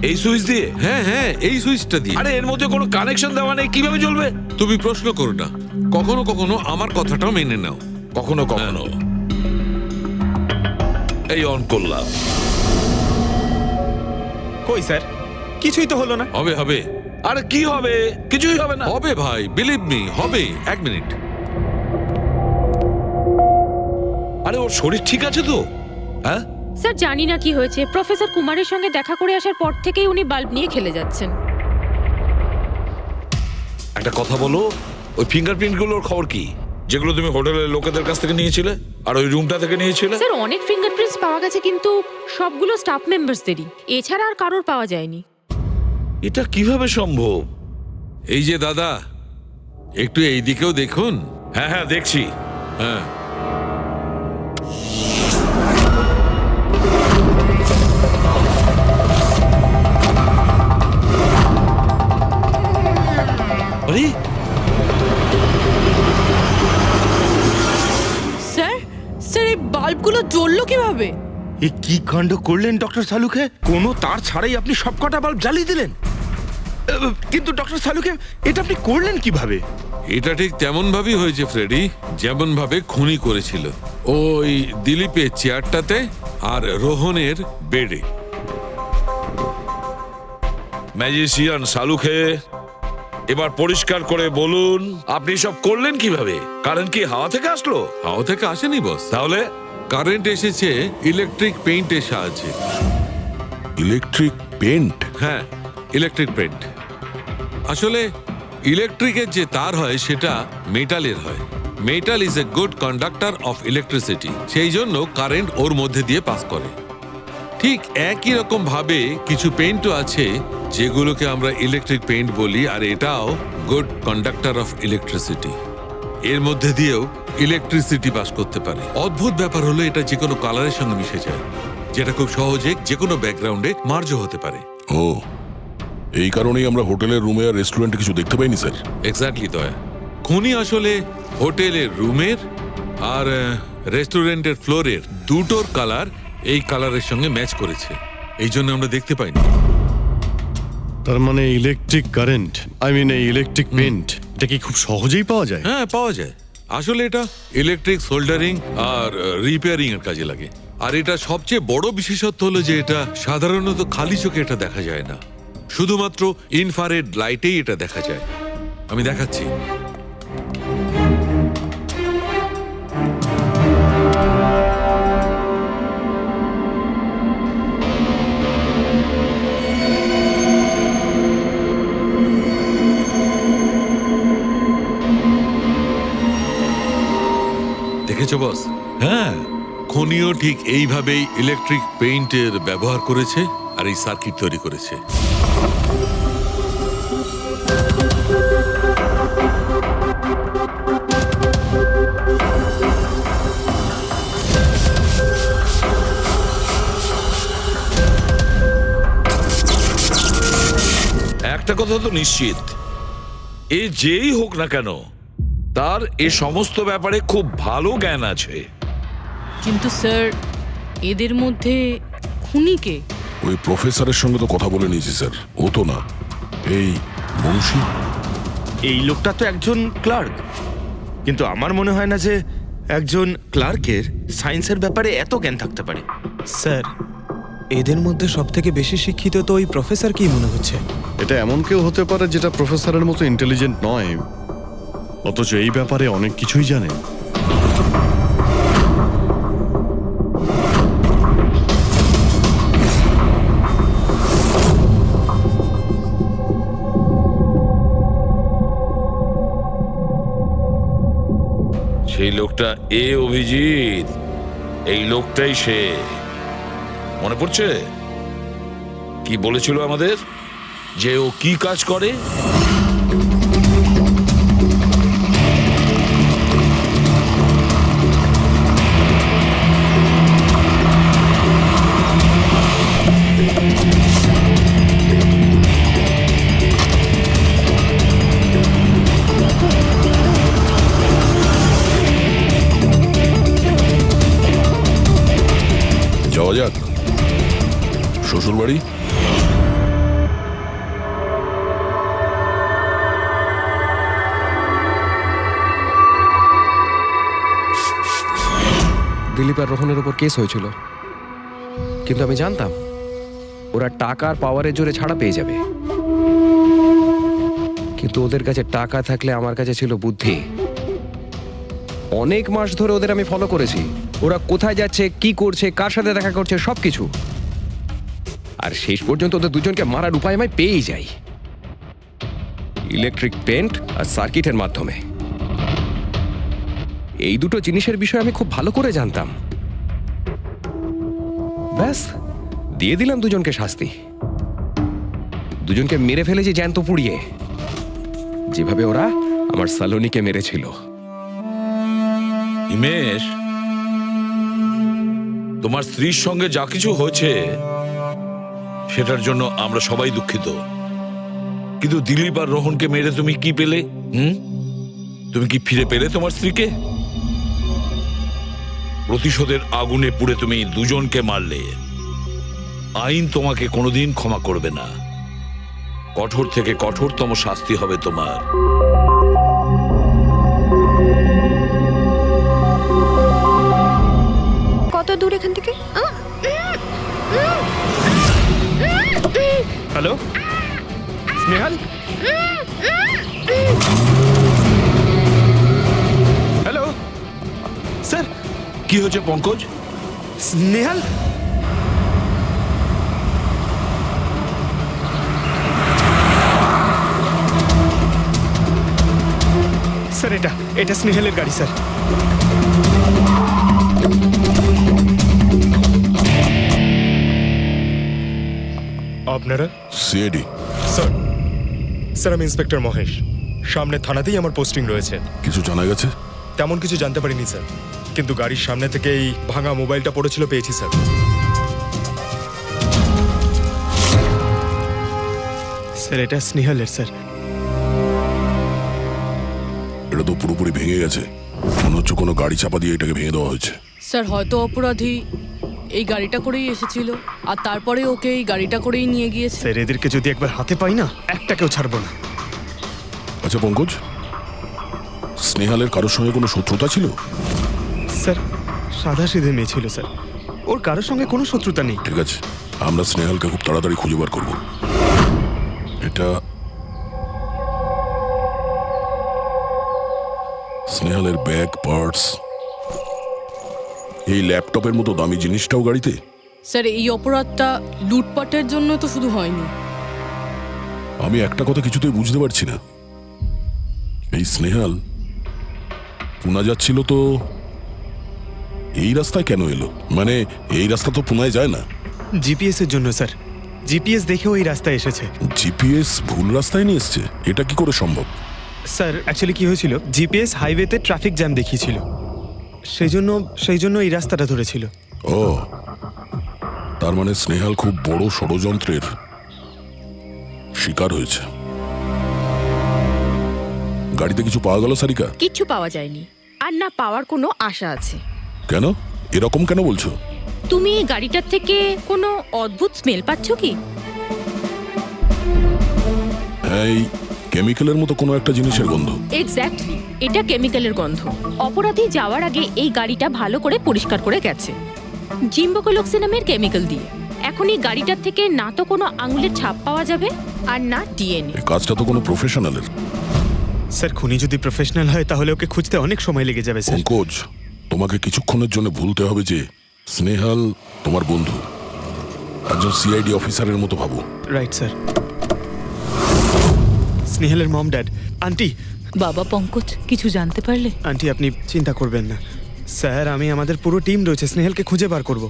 এই সুইচ দিয়ে? হ্যাঁ হ্যাঁ, এই সুইচটা দিয়ে। আরে এর মধ্যে কোনো কানেকশন দেওয়া নেই, কিভাবে জ্বলবে? তুমি প্রশ্ন করো না, কখনো কখনো আমার কথাটাও মেনে নাও। কখনো কখনো। এই অন করলাম। কই স্যার, কিছুই তো হলো না। হবে হবে। আরে কি হবে? কিছুই হবে না। হবে ভাই, বিলিভ মি, হবে। 1 মিনিট। আরে ওর শরীর ঠিক আছে তো? হ্যাঁ স্যার জানি না কি হয়েছে, প্রফেসর কুমারের সঙ্গে দেখা করে আসার পর থেকেই উনি বাল্ব নিয়ে খেলে যাচ্ছেন। একটা কথা বলো, ওই ফিঙ্গারপ্রিন্ট গুলোর খবর কি, যেগুলো তুমি হোটেলের লোকেদের কাছ থেকে নিয়েছিলে আর ওই রুমটা থেকে নিয়েছিলে? স্যার অনেক ফিঙ্গারপ্রিন্টস পাওয়া গেছে, কিন্তু সবগুলো স্টাফ মেম্বারসদেরই, এছাড়া আর কারোর পাওয়া যায়নি। এটা কিভাবে সম্ভব? এই যে দাদা, একটু এই দিকেও দেখুন। হ্যাঁ হ্যাঁ, দেখছি। হ্যাঁ, আরে স্যার, স্যার এই বাল্বগুলো জ্বললো কিভাবে? এ কি কাণ্ড করলেন ডক্টর সালুকে? কোনো তার ছাড়াই আপনি সবকটা বাল্ব জ্বালিয়ে দিলেন। কিন্তু ডক্টর সালুকে, এটা আপনি করলেন কিভাবে? এটা ঠিক তেমন ভাবেই হয়েছে ফ্রেডি, যেমন ভাবে খুনি করেছিল। ওই দিলীপের চেয়ারটাতে আর রোহনের বেডে। ম্যাজিশিয়ান সালুখে, এবার পরিষ্কার করে বলুন আপনি সব করলেন কিভাবে? কারেন্ট কি হাওয়া থেকে আসলো? হাওয়া থেকে আসেনি বস, তাহলে? কারেন্ট এসেছে ইলেকট্রিক পেইন্টের সাহায্যে। Electric paint? হ্যাঁ, ইলেকট্রিক পেইন্ট। আসলে ইলেকট্রিকের যে তার হয় সেটা মেটালের হয়। Metal is a good conductor of electricity, সেই জন্য কারেন্ট ওর মধ্যে দিয়ে পাস করে। ঠিক একই রকম ভাবে কিছু পেইন্টও আছে যেগুলোকে আমরা ইলেকট্রিক পেইন্ট বলি, আর এটাও গুড কন্ডাক্টর অফ ইলেকট্রিসিটি। এর মধ্যে দিয়েও ইলেকট্রিসিটি পাস করতে পারে। অদ্ভুত ব্যাপার হলো এটা যে কোনো কালারের সঙ্গে মিশে যায়, যেটা খুব সহজে যে কোনো ব্যাকগ্রাউন্ডে মার্জ হতে পারে। ও, এই কারণেই আমরা হোটেলের রুমে আর রেস্টুরেন্টে কিছু দেখতে পাইনি স্যার। এক্স্যাক্টলি দয়া, খুনি আসলে হোটেলের রুমের আর রেস্টুরেন্টের ফ্লোরের দুটোর কালার এই কালারের সঙ্গে ম্যাচ করেছে, এই জন্য আমরা দেখতে পাইনি। তার মানে ইলেকট্রিক কারেন্ট, এই ইলেকট্রিক পেন্ট, এটা কি খুব সহজেই পাওয়া যায়? হ্যাঁ, পাওয়া যায়। আসলে এটা ইলেকট্রিক সোল্ডারিং আর রিপেয়ারিং এর কাজে লাগে। আর এটা সবচেয়ে বড় বিশেষত্ব হলো যে এটা সাধারণত খালি চোখে এটা দেখা যায় না, শুধুমাত্র ইনফ্রারেড লাইটেই এটা দেখা যায়। আমি দেখাচ্ছি। দেখেছো বস? হ্যাঁ, খনিও ঠিক এইভাবেই ইলেকট্রিক পেইন্টের ব্যবহার করেছে আর এই সার্কিট তৈরি করেছে। একটা কথা তো নিশ্চিত, এ যেই হোক না কেন তার এ সমস্ত ব্যাপারে খুব ভালো জ্ঞান আছে। কিন্তু স্যার, এদের মধ্যে খুনি কে? ওই প্রফেসরের সঙ্গে তো কথা বলে নিয়েছি স্যার, ও তো না, এই মুন্সি। এই লোকটা তো একজন ক্লার্ক, কিন্তু আমার মনে হয় না যে একজন ক্লার্কের সায়েন্সের ব্যাপারে এত জ্ঞান থাকতে পারে। স্যার, এদের মধ্যে সব থেকে বেশি শিক্ষিত তো ওই প্রফেসর কি মনে হচ্ছে? এটা এমন কেউ হতে পারে যেটা প্রফেসরের মতো ইন্টেলিজেন্ট নয়, অথচ এই ব্যাপারে অনেক কিছুই জানে। সেই লোকটা অভিজিৎ, এই লোকটাই সে। মনে পড়ছে কি বলেছিল আমাদের, যে ও কি কাজ করে? যাওয়া যাক শ্বশুর বাড়ি। দিলীপ আর রোহনের উপর কেস হয়েছিল, কিন্তু আমি জানতাম ওরা টাকার পাওয়ারের জোরে ছাড়া পেয়ে যাবে। কিন্তু ওদের কাছে টাকা থাকলে আমার কাছে ছিল বুদ্ধি। অনেক মাস ধরে ওদের আমি ফলো করেছি, ওরা কোথায় যাচ্ছে, কি করছে, কার সাথে দেখা করছে, সবকিছু। আর শেষ পর্যন্ত ওদের দুজনকে মারার উপায় আমি পেয়েই যাই, ইলেকট্রিক পেন্ট আর সার্কিটের মাধ্যমে। এই দুটো জিনিসের বিষয়ে আমি খুব ভালো করে জানতাম। ব্যাস, দিয়ে দিলাম দুজনকে শাস্তি। দুজনকে মেরে ফেলেছি জ্যান্ত পুড়িয়ে, যেভাবে ওরা আমার সালোনিকে মেরেছিল। হিমেশ, তোমার স্ত্রীর সঙ্গে যা কিছু হয়েছে সেটার জন্য আমরা সবাই দুঃখিত, কিন্তু দিলীপ আর রোহনকে মেরে তুমি কি পেলে? তুমি কি ফিরে পেলে তোমার স্ত্রীকে? প্রতিশোধের আগুনে পুড়ে তুমি দুজনকে মারলে। আইন তোমাকে কোনোদিন ক্ষমা করবে না, কঠোর থেকে কঠোরতম শাস্তি হবে তোমার। কত দূর এখান থেকে? Hello Snehal, hello sir. কি হয়েছে পঙ্কজ? স্নেহাল, স্যার এটা স্নেহালের গাড়ি স্যার। আপনারা? সিআইডি স্যার আমি ইন্সপেক্টর মহেশ, সামনে থানাতেই আমার পোস্টিং রয়েছে। কিছু জানা গেছে? তেমন কিছু জানতে পারিনি স্যার, কিন্তু গাড়ির সামনে থেকে এই ভাঙা মোবাইলটা পড়েছিল, পেয়েছি স্যার। স্যার এটা স্নেহালের স্যার। এটা তো পুরোপুরি ভেঙে গেছে, মনে হচ্ছে কোনো গাড়ি চাপা দিয়ে এটাকে ভেঙে দেওয়া হয়েছে। স্যার হয়তো অপরাধী এই গাড়িটা করেই এসেছিল আর তারপরে ওকে এই গাড়িটা করেই নিয়ে গিয়েছে। স্যার এদেরকে যদি একবার হাতে পাই না, একটাকেও ছাড়বো না। আচ্ছা পঙ্কজ, স্নেহালের কারোর সঙ্গে কোনো শত্রুতা ছিল? স্যার সাদা সিধে মেয়ে ছিল স্যার, ওর কারোর সঙ্গে কোনো শত্রুতা নেই। ঠিক আছে, আমরা স্নেহালকে খুব তাড়াতাড়ি খুঁজে বার করবো। এটা স্নেহালের ব্যাগ, পার্টস, এই ল্যাপটপের মতো দামি জিনিসটাও গাড়িতে। স্যার এই অপরাধটা লুটপাটের জন্য তো শুধু হয়নি। আমি একটা কথা কিছুতেই বুঝতে পারছি না, এই স্নেহাল পুনা যাচ্ছিল তো এই রাস্তায় কেন এলো? মানে এই রাস্তা তো পুনায় যায় না। জিপিএস এর জন্য স্যার, জিপিএস দেখে ওই রাস্তায় এসেছে। জিপিএস ভুল রাস্তায় নিয়ে এসছে, এটা কি করে সম্ভব? স্যার অ্যাকচুয়ালি কি হয়েছিল, জিপিএস হাইওয়েতে ট্রাফিক জ্যাম দেখিয়েছিল, সেই জন্য এই রাস্তাটা ধরেছিল। ও, তার মানে স্নেহাল খুব বড় ষড়যন্ত্রের শিকার হয়েছে। গাড়িতে কিছু পাওয়া গেল সারিকা? কিচ্ছু পাওয়া যায়নি, আর না পাওয়ার কোনো আশা আছে। কেন এরকম কেন বলছো? তুমি এই গাড়িটার থেকে কোনো অদ্ভুত স্মেল পাচ্ছ কি? হ্যাঁ, এই কেমিক্যালের মতো কোনো একটা জিনিসের গন্ধ। এক্স্যাক্টলি, এটা কেমিক্যালের গন্ধ। অপরাধী যাওয়ার আগে এই গাড়িটা ভালো করে পরিষ্কার করে গেছে জিম্বোকোলক্সি নামের কেমিক্যাল দিয়ে। এখন এই গাড়িটার থেকে না তো কোনো আঙুলের ছাপ পাওয়া যাবে আর না ডিএনএ। এই কাজটা তো কোনো প্রফেশনালের। স্যার খুনি যদি প্রফেশনাল হয় তাহলে ওকে খুঁজতে অনেক সময় লেগে যাবে স্যার। পঙ্কজ, তোমাকে কিছুক্ষণের জন্য ভুলতে হবে যে স্নেহাল তোমার বন্ধু, একজন সিআইডি অফিসারের মতো ভাবো। Right sir. স্নেহালের মম ড্যাড, আন্টি। বাবা পঙ্কজ, কিছু জানতে পারলে? আন্টি আপনি চিন্তা করবেন না স্যার, আমি আমাদের পুরো টিম রয়েছে, স্নেহালকে খুঁজে বার করব।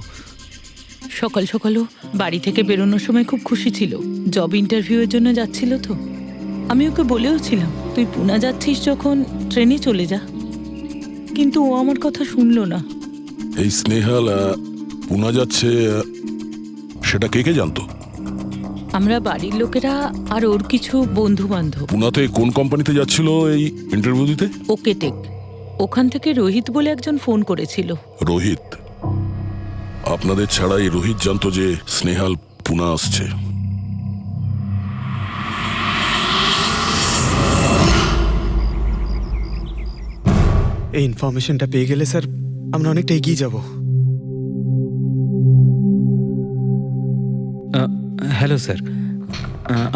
সকাল সকালও বাড়ি থেকে বেরোনোর সময় খুব খুশি ছিল, জব ইন্টারভিউয়ের জন্য যাচ্ছিল তো। আমি ওকে বলেও ছিলাম তুই পুনা যাচ্ছিস যখন ট্রেনে চলে যা, কিন্তু ও আমার কথা শুনলো না। এই স্নেহাল পুনা যাচ্ছে সেটা কে কে জানতো? আমরা বাড়ির লোকেরা আর ওর কিছু বন্ধু বান্ধব। পুনাতে কোন কোম্পানিতে যাচ্ছিল এই ইন্টারভিউ দিতে? Okay take. ওখান থেকে রোহিত বলে একজন ফোন করেছিল। রোহিত? আপনাদের ছাড়াই রোহিত জানতো যে স্নেহাল পুনা আসছে। এই ইনফরমেশনটা পেয়ে গেলে স্যার আমরা অনেকটা এগিয়ে যাব। হ্যালো স্যার,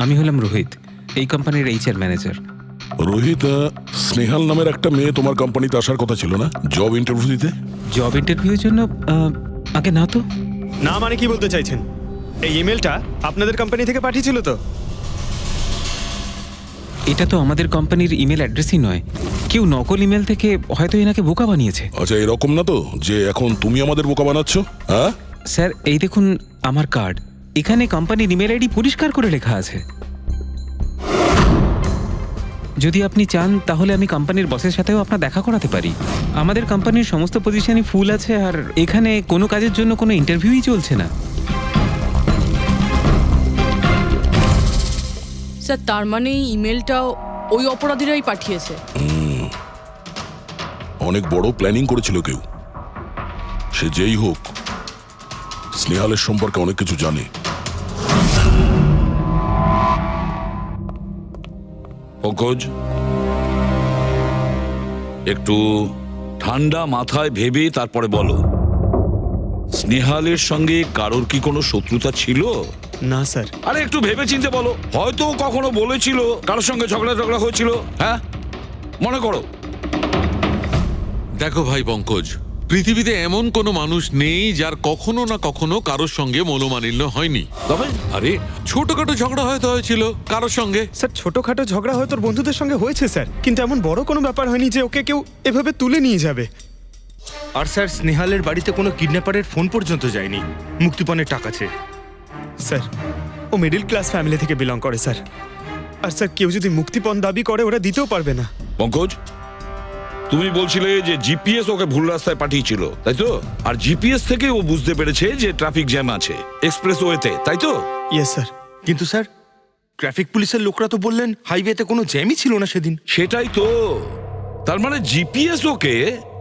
আমি হলাম রোহিত, এই কোম্পানির এইচআর ম্যানেজার। রোহিত, স্নেহাল নামের একটা মেয়ে তোমার কোম্পানিতে আসার কথা ছিল না জব ইন্টারভিউ দিতে? জব ইন্টারভিউর জন্য? আগে না তো। না মানে কি বলতে চাইছেন? এই ইমেলটা আপনাদের কোম্পানি থেকে পাঠিয়েছিল তো? এটা তো আমাদের কোম্পানির ইমেল অ্যাড্রেসই নয়, কেউ নকল ইমেল থেকে হয়তো এনাকে বোকা বানিয়েছে। আচ্ছা, এরকম না তো যে এখন তুমি আমাদের বোকা বানাচ্ছ? হ্যাঁ স্যার, এই দেখুন আমার কার্ড, এখানে কোম্পানির ইমেল আইডি পরিষ্কার করে লেখা আছে। যদি আপনি চান তাহলে আমি কোম্পানির বসের সাথেও আপনার দেখা করাতে পারি। আমাদের কোম্পানির সমস্ত পজিশনই ফুল আছে আর এখানে কোনো কাজের জন্য কোনো ইন্টারভিউই চলছে না। স্যার তার মানে এই ইমেলটাও ওই অপরাধীরাই পাঠিয়েছে। অনেক বড় প্ল্যানিং করেছিল কেউ, সে যেই হোক স্নেহালের সম্পর্কে অনেক কিছু জানে। পঙ্কজ, একটু ঠান্ডা মাথায় ভেবে তারপরে বলো, স্নেহালের সঙ্গে কারোর কি কোনো শত্রুতা ছিল? না স্যার। আরে একটু ভেবে চিন্তে বলো, হয়তো কখনো বলেছিল কারোর সঙ্গে ঝগড়া হয়েছিল। হ্যাঁ, মনে করো। দেখো ভাই পঙ্কজ, পৃথিবীতে এমন কোনো মানুষ নেই যার কখনো না কখনো কারোর সঙ্গে মনোমালিন্য হয়নি। তবে আরে ছোটখাটো ঝগড়া হয়তো হয়েছিল কারোর সঙ্গে। স্যার ছোটখাটো ঝগড়া হয়তো ওর বন্ধুদের সঙ্গে হয়েছে স্যার, কিন্তু এমন বড় কোনো ব্যাপার হয়নি যে ওকে কেউ এভাবে তুলে নিয়ে যাবে। আর স্যার স্নেহালের বাড়িতে কোনো কিডন্যাপারের ফোন পর্যন্ত যায়নি মুক্তিপণের টাকা চেয়ে। স্যার ও মিডল ক্লাস ফ্যামিলি থেকে বিলং করে স্যার, আর স্যার কেউ যদি মুক্তিপণ দাবি করে ওরা দিতেও পারবে না। পঙ্কজ, তুমি বলছিলে যে জিপিএস ওকে ভুল রাস্তায় পাঠিয়েছিল, তাই তো? আর জিপিএস থেকে ও বুঝতে পেরেছে যে ট্রাফিক জ্যাম আছে এক্সপ্রেসওয়েতে, তাই তো? Yes sir. কিন্তু স্যার ট্রাফিক পুলিশের লোকরা তো বললেন হাইওয়েতে কোনো জ্যামই ছিল না সেদিন। সেটাই তো, তার মানে জিপিএস ওকে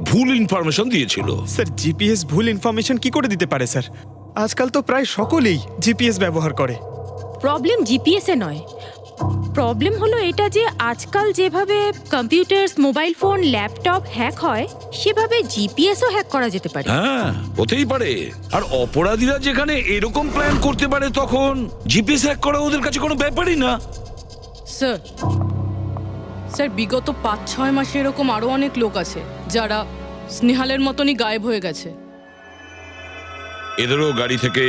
ভুল ইনফরমেশন দিয়েছিল। স্যার জিপিএস ভুল ইনফরমেশন কি করে দিতে পারে স্যার? আজকাল তো প্রায় সকলেই জিপিএস ব্যবহার করে। প্রবলেম জিপিএস এ নয়, প্রবলেম হলো এটা যে আজকাল যেভাবে computer, mobile phone, laptop hack হয় সেভাবে জিপিএসও হ্যাক করা যেতে পারে। হ্যাঁ, হতেই পারে। আর অপরাধীরা যেখানে এরকম প্ল্যান করতে পারে তখন জিপিএস হ্যাক করা ওদের কাছে কোনো ব্যাপারই না। স্যার স্যার বিগত 5-6 মাসে এরকম আরো অনেক লোক আছে যারা স্নেহালের মতনই গায়েব হয়ে গেছে। এদেরও গাড়ি থেকে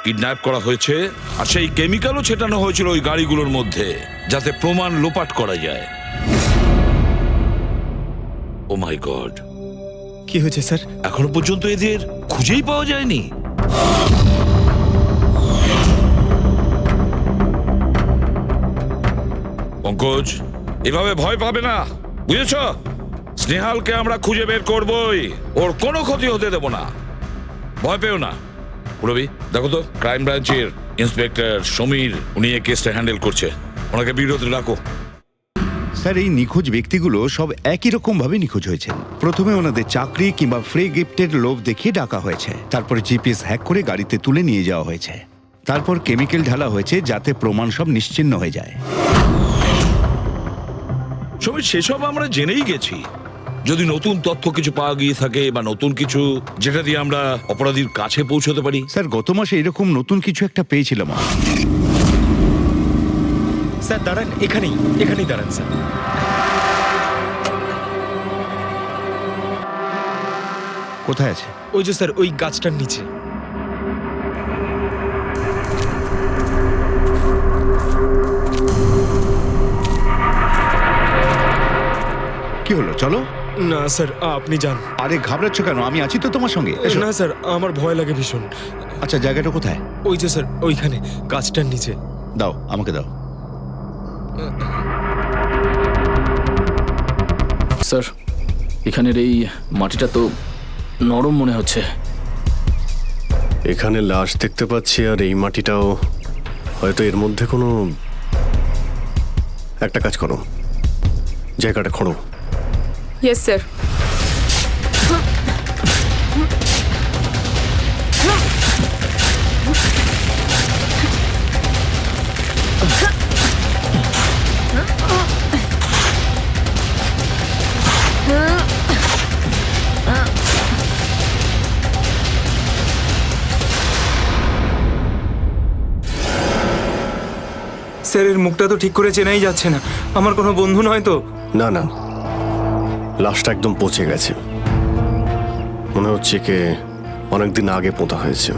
কিডন্যাপ করা হয়েছে, আর সেই কেমিক্যালও ছেটানো হয়েছিল ওই গাড়িগুলোর মধ্যে যাতে প্রমাণ লোপাট করা যায়। ও মাই গড, কি হয়েছে স্যার? এখনো পর্যন্ত এদের খুঁজেই পাওয়া যায়নি। পঙ্কজ, এভাবে ভয় পাবে না, বুঝেছ? স্নেহালকে আমরা খুঁজে বের করবই, ওর কোনো ক্ষতি হতে দেব না, ভয় পেও না। রবি, দেখো তো ক্রাইম ব্রাঞ্চের ইন্সপেক্টর সমীর, উনি এই কেসটা হ্যান্ডেল করছে, ওনাকে বিরতি রাখো। স্যার এই নিখোঁজ ব্যক্তিগুলো সব একই রকম ভাবে নিখোঁজ হয়েছে। প্রথমে ওনাদের চাকরি কিংবা ফ্রি গিফটের লোভ দেখিয়ে ডাকা হয়েছে, তারপরে জিপিএস হ্যাক করে গাড়িতে তুলে নিয়ে যাওয়া হয়েছে, তারপর কেমিক্যাল ঢালা হয়েছে যাতে প্রমাণ সব নিশ্চিহ্ন হয়ে যায়। সমীর, সেসব আমরা জেনেই গেছি। যদি নতুন তথ্য কিছু পাওয়া গিয়ে থাকে বা নতুন কিছু যেটা দিয়ে আমরা অপরাধীর কাছে পৌঁছতে পারি। স্যার গত মাসে এরকম নতুন কিছু একটা পেয়েছিলাম। স্যার দাঁড়ান, এখানেই দাঁড়ান স্যার। কোথায় আছে? ওই যে স্যার, ওই গাছটার নিচে। কি হলো, চলো। না স্যার, আপনি যান। আরে ঘাবড়াচ্ছ কেন? আমি আছি তো তোমার সঙ্গে, এসো। না স্যার, আমার ভয় লাগে ভীষণ। আচ্ছা, জায়গাটা কোথায়? ওই যে স্যার, ওইখানে গাছটার নিচে। দাও, আমাকে দাও। স্যার, এখানের এই মাটিটা তো নরম মনে হচ্ছে। এখানে লাশ দেখতে পাচ্ছি, আর এই মাটিটাও হয়তো এর মধ্যে কোনো একটা কাজ করো, জায়গাটা খোঁড়ো। Yes sir. স্যার, এর মুখটা তো ঠিক করে চেনাই যাচ্ছে না। আমার কোনো বন্ধু নয় তো? না না, লাশটা একদম পচে গেছে, মনে হচ্ছে কে অনেকদিন আগে পোঁতা হয়েছে।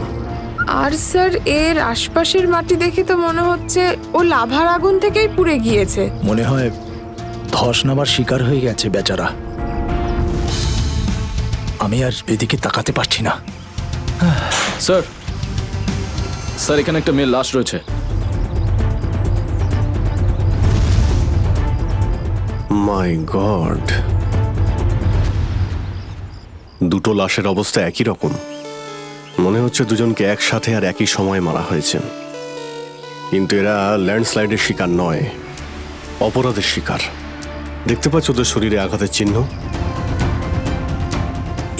আর স্যার, এর আশপাশের মাটি দেখে তো মনে হচ্ছে ও লাভার আগুন থেকেই পুড়ে গিয়েছে। মনে হয় ধস নামার শিকার হয়ে গেছে বেচারা। আমি আর এদিকে তাকাতে পারছি না। স্যার, স্যার এখানে একটা মেয়ের লাশ রয়েছে। মাই গড, দুটো লাশের অবস্থা একই রকম। মনে হচ্ছে দুজনকে একসাথে আর একই সময় মারা হয়েছে, কিন্তু এরা ল্যান্ডস্লাইডের শিকার নয়, অপরাধের শিকার। দেখতে পাচ্ছ ওদের শরীরে আঘাতের চিহ্ন।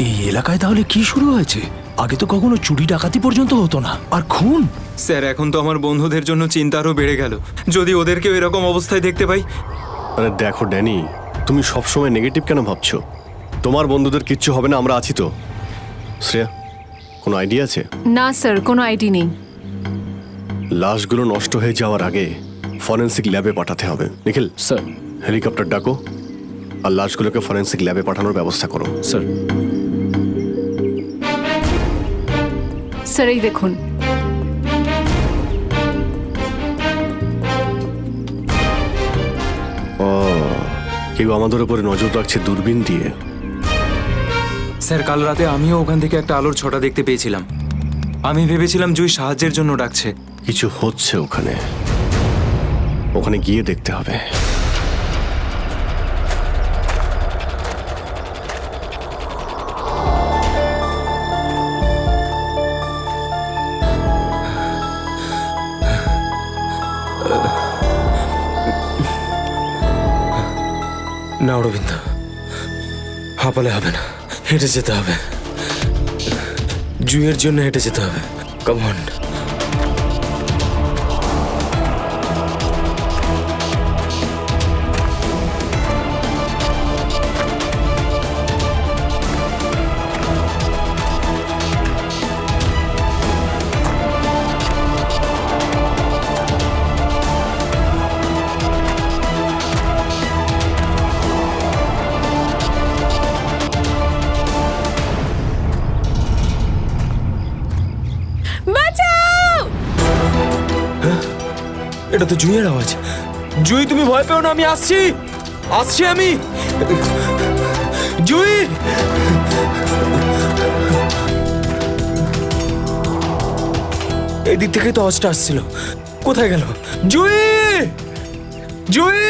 এই এলাকায় তাহলে কি শুরু হয়েছে? আগে তো কখনো চুরি ডাকাতি পর্যন্ত হতো না, আর খুন। স্যার, এখন তো আমার বন্ধুদের জন্য চিন্তা আরও বেড়ে গেল। যদি ওদেরকেও এরকম অবস্থায় দেখতে পাই। আরে দেখো ড্যানি, তুমি সবসময় নেগেটিভ কেন ভাবছো? তোমার বন্ধুদের কিচ্ছু হবে না, আমরা আছি তো। শ্রেয়া, কোনো আইডিয়া আছে? না স্যার, কোনো আইডিয়া নেই। লাশগুলো নষ্ট হয়ে যাওয়ার আগে ফরেন্সিক ল্যাবে পাঠাতে হবে। নিখিল স্যার, হেলিকপ্টার ডাকো আর লাশগুলোকে ফরেন্সিক ল্যাবে পাঠানোর ব্যবস্থা করো। স্যার। স্যার এই দেখুন। ও, কেউ আমাদের উপরে নজর রাখছে দূরবীন দিয়ে। স্যার, কাল রাতে আমিও ওখান থেকে একটা আলোর ছটা দেখতে পেয়েছিলাম। আমি ভেবেছিলাম জুই সাহায্যের জন্য ডাকছে। কিছু হচ্ছে ওখানে, ওখানে গিয়ে দেখতে হবে। না অরবিন্দ, হাঁপালে হবে না, হেঁটে যেতে হবে। জুইয়ের জন্য হেঁটে যেতে হবে। Come on. এটা তো জুইয়ের আওয়াজ। জুই, তুমি ভয় পেও না, আমি আসছি, আসছি আমি। জুই, এদিক থেকেই তো আওয়াজটা আসছিল, কোথায় গেল? জুই, জুই,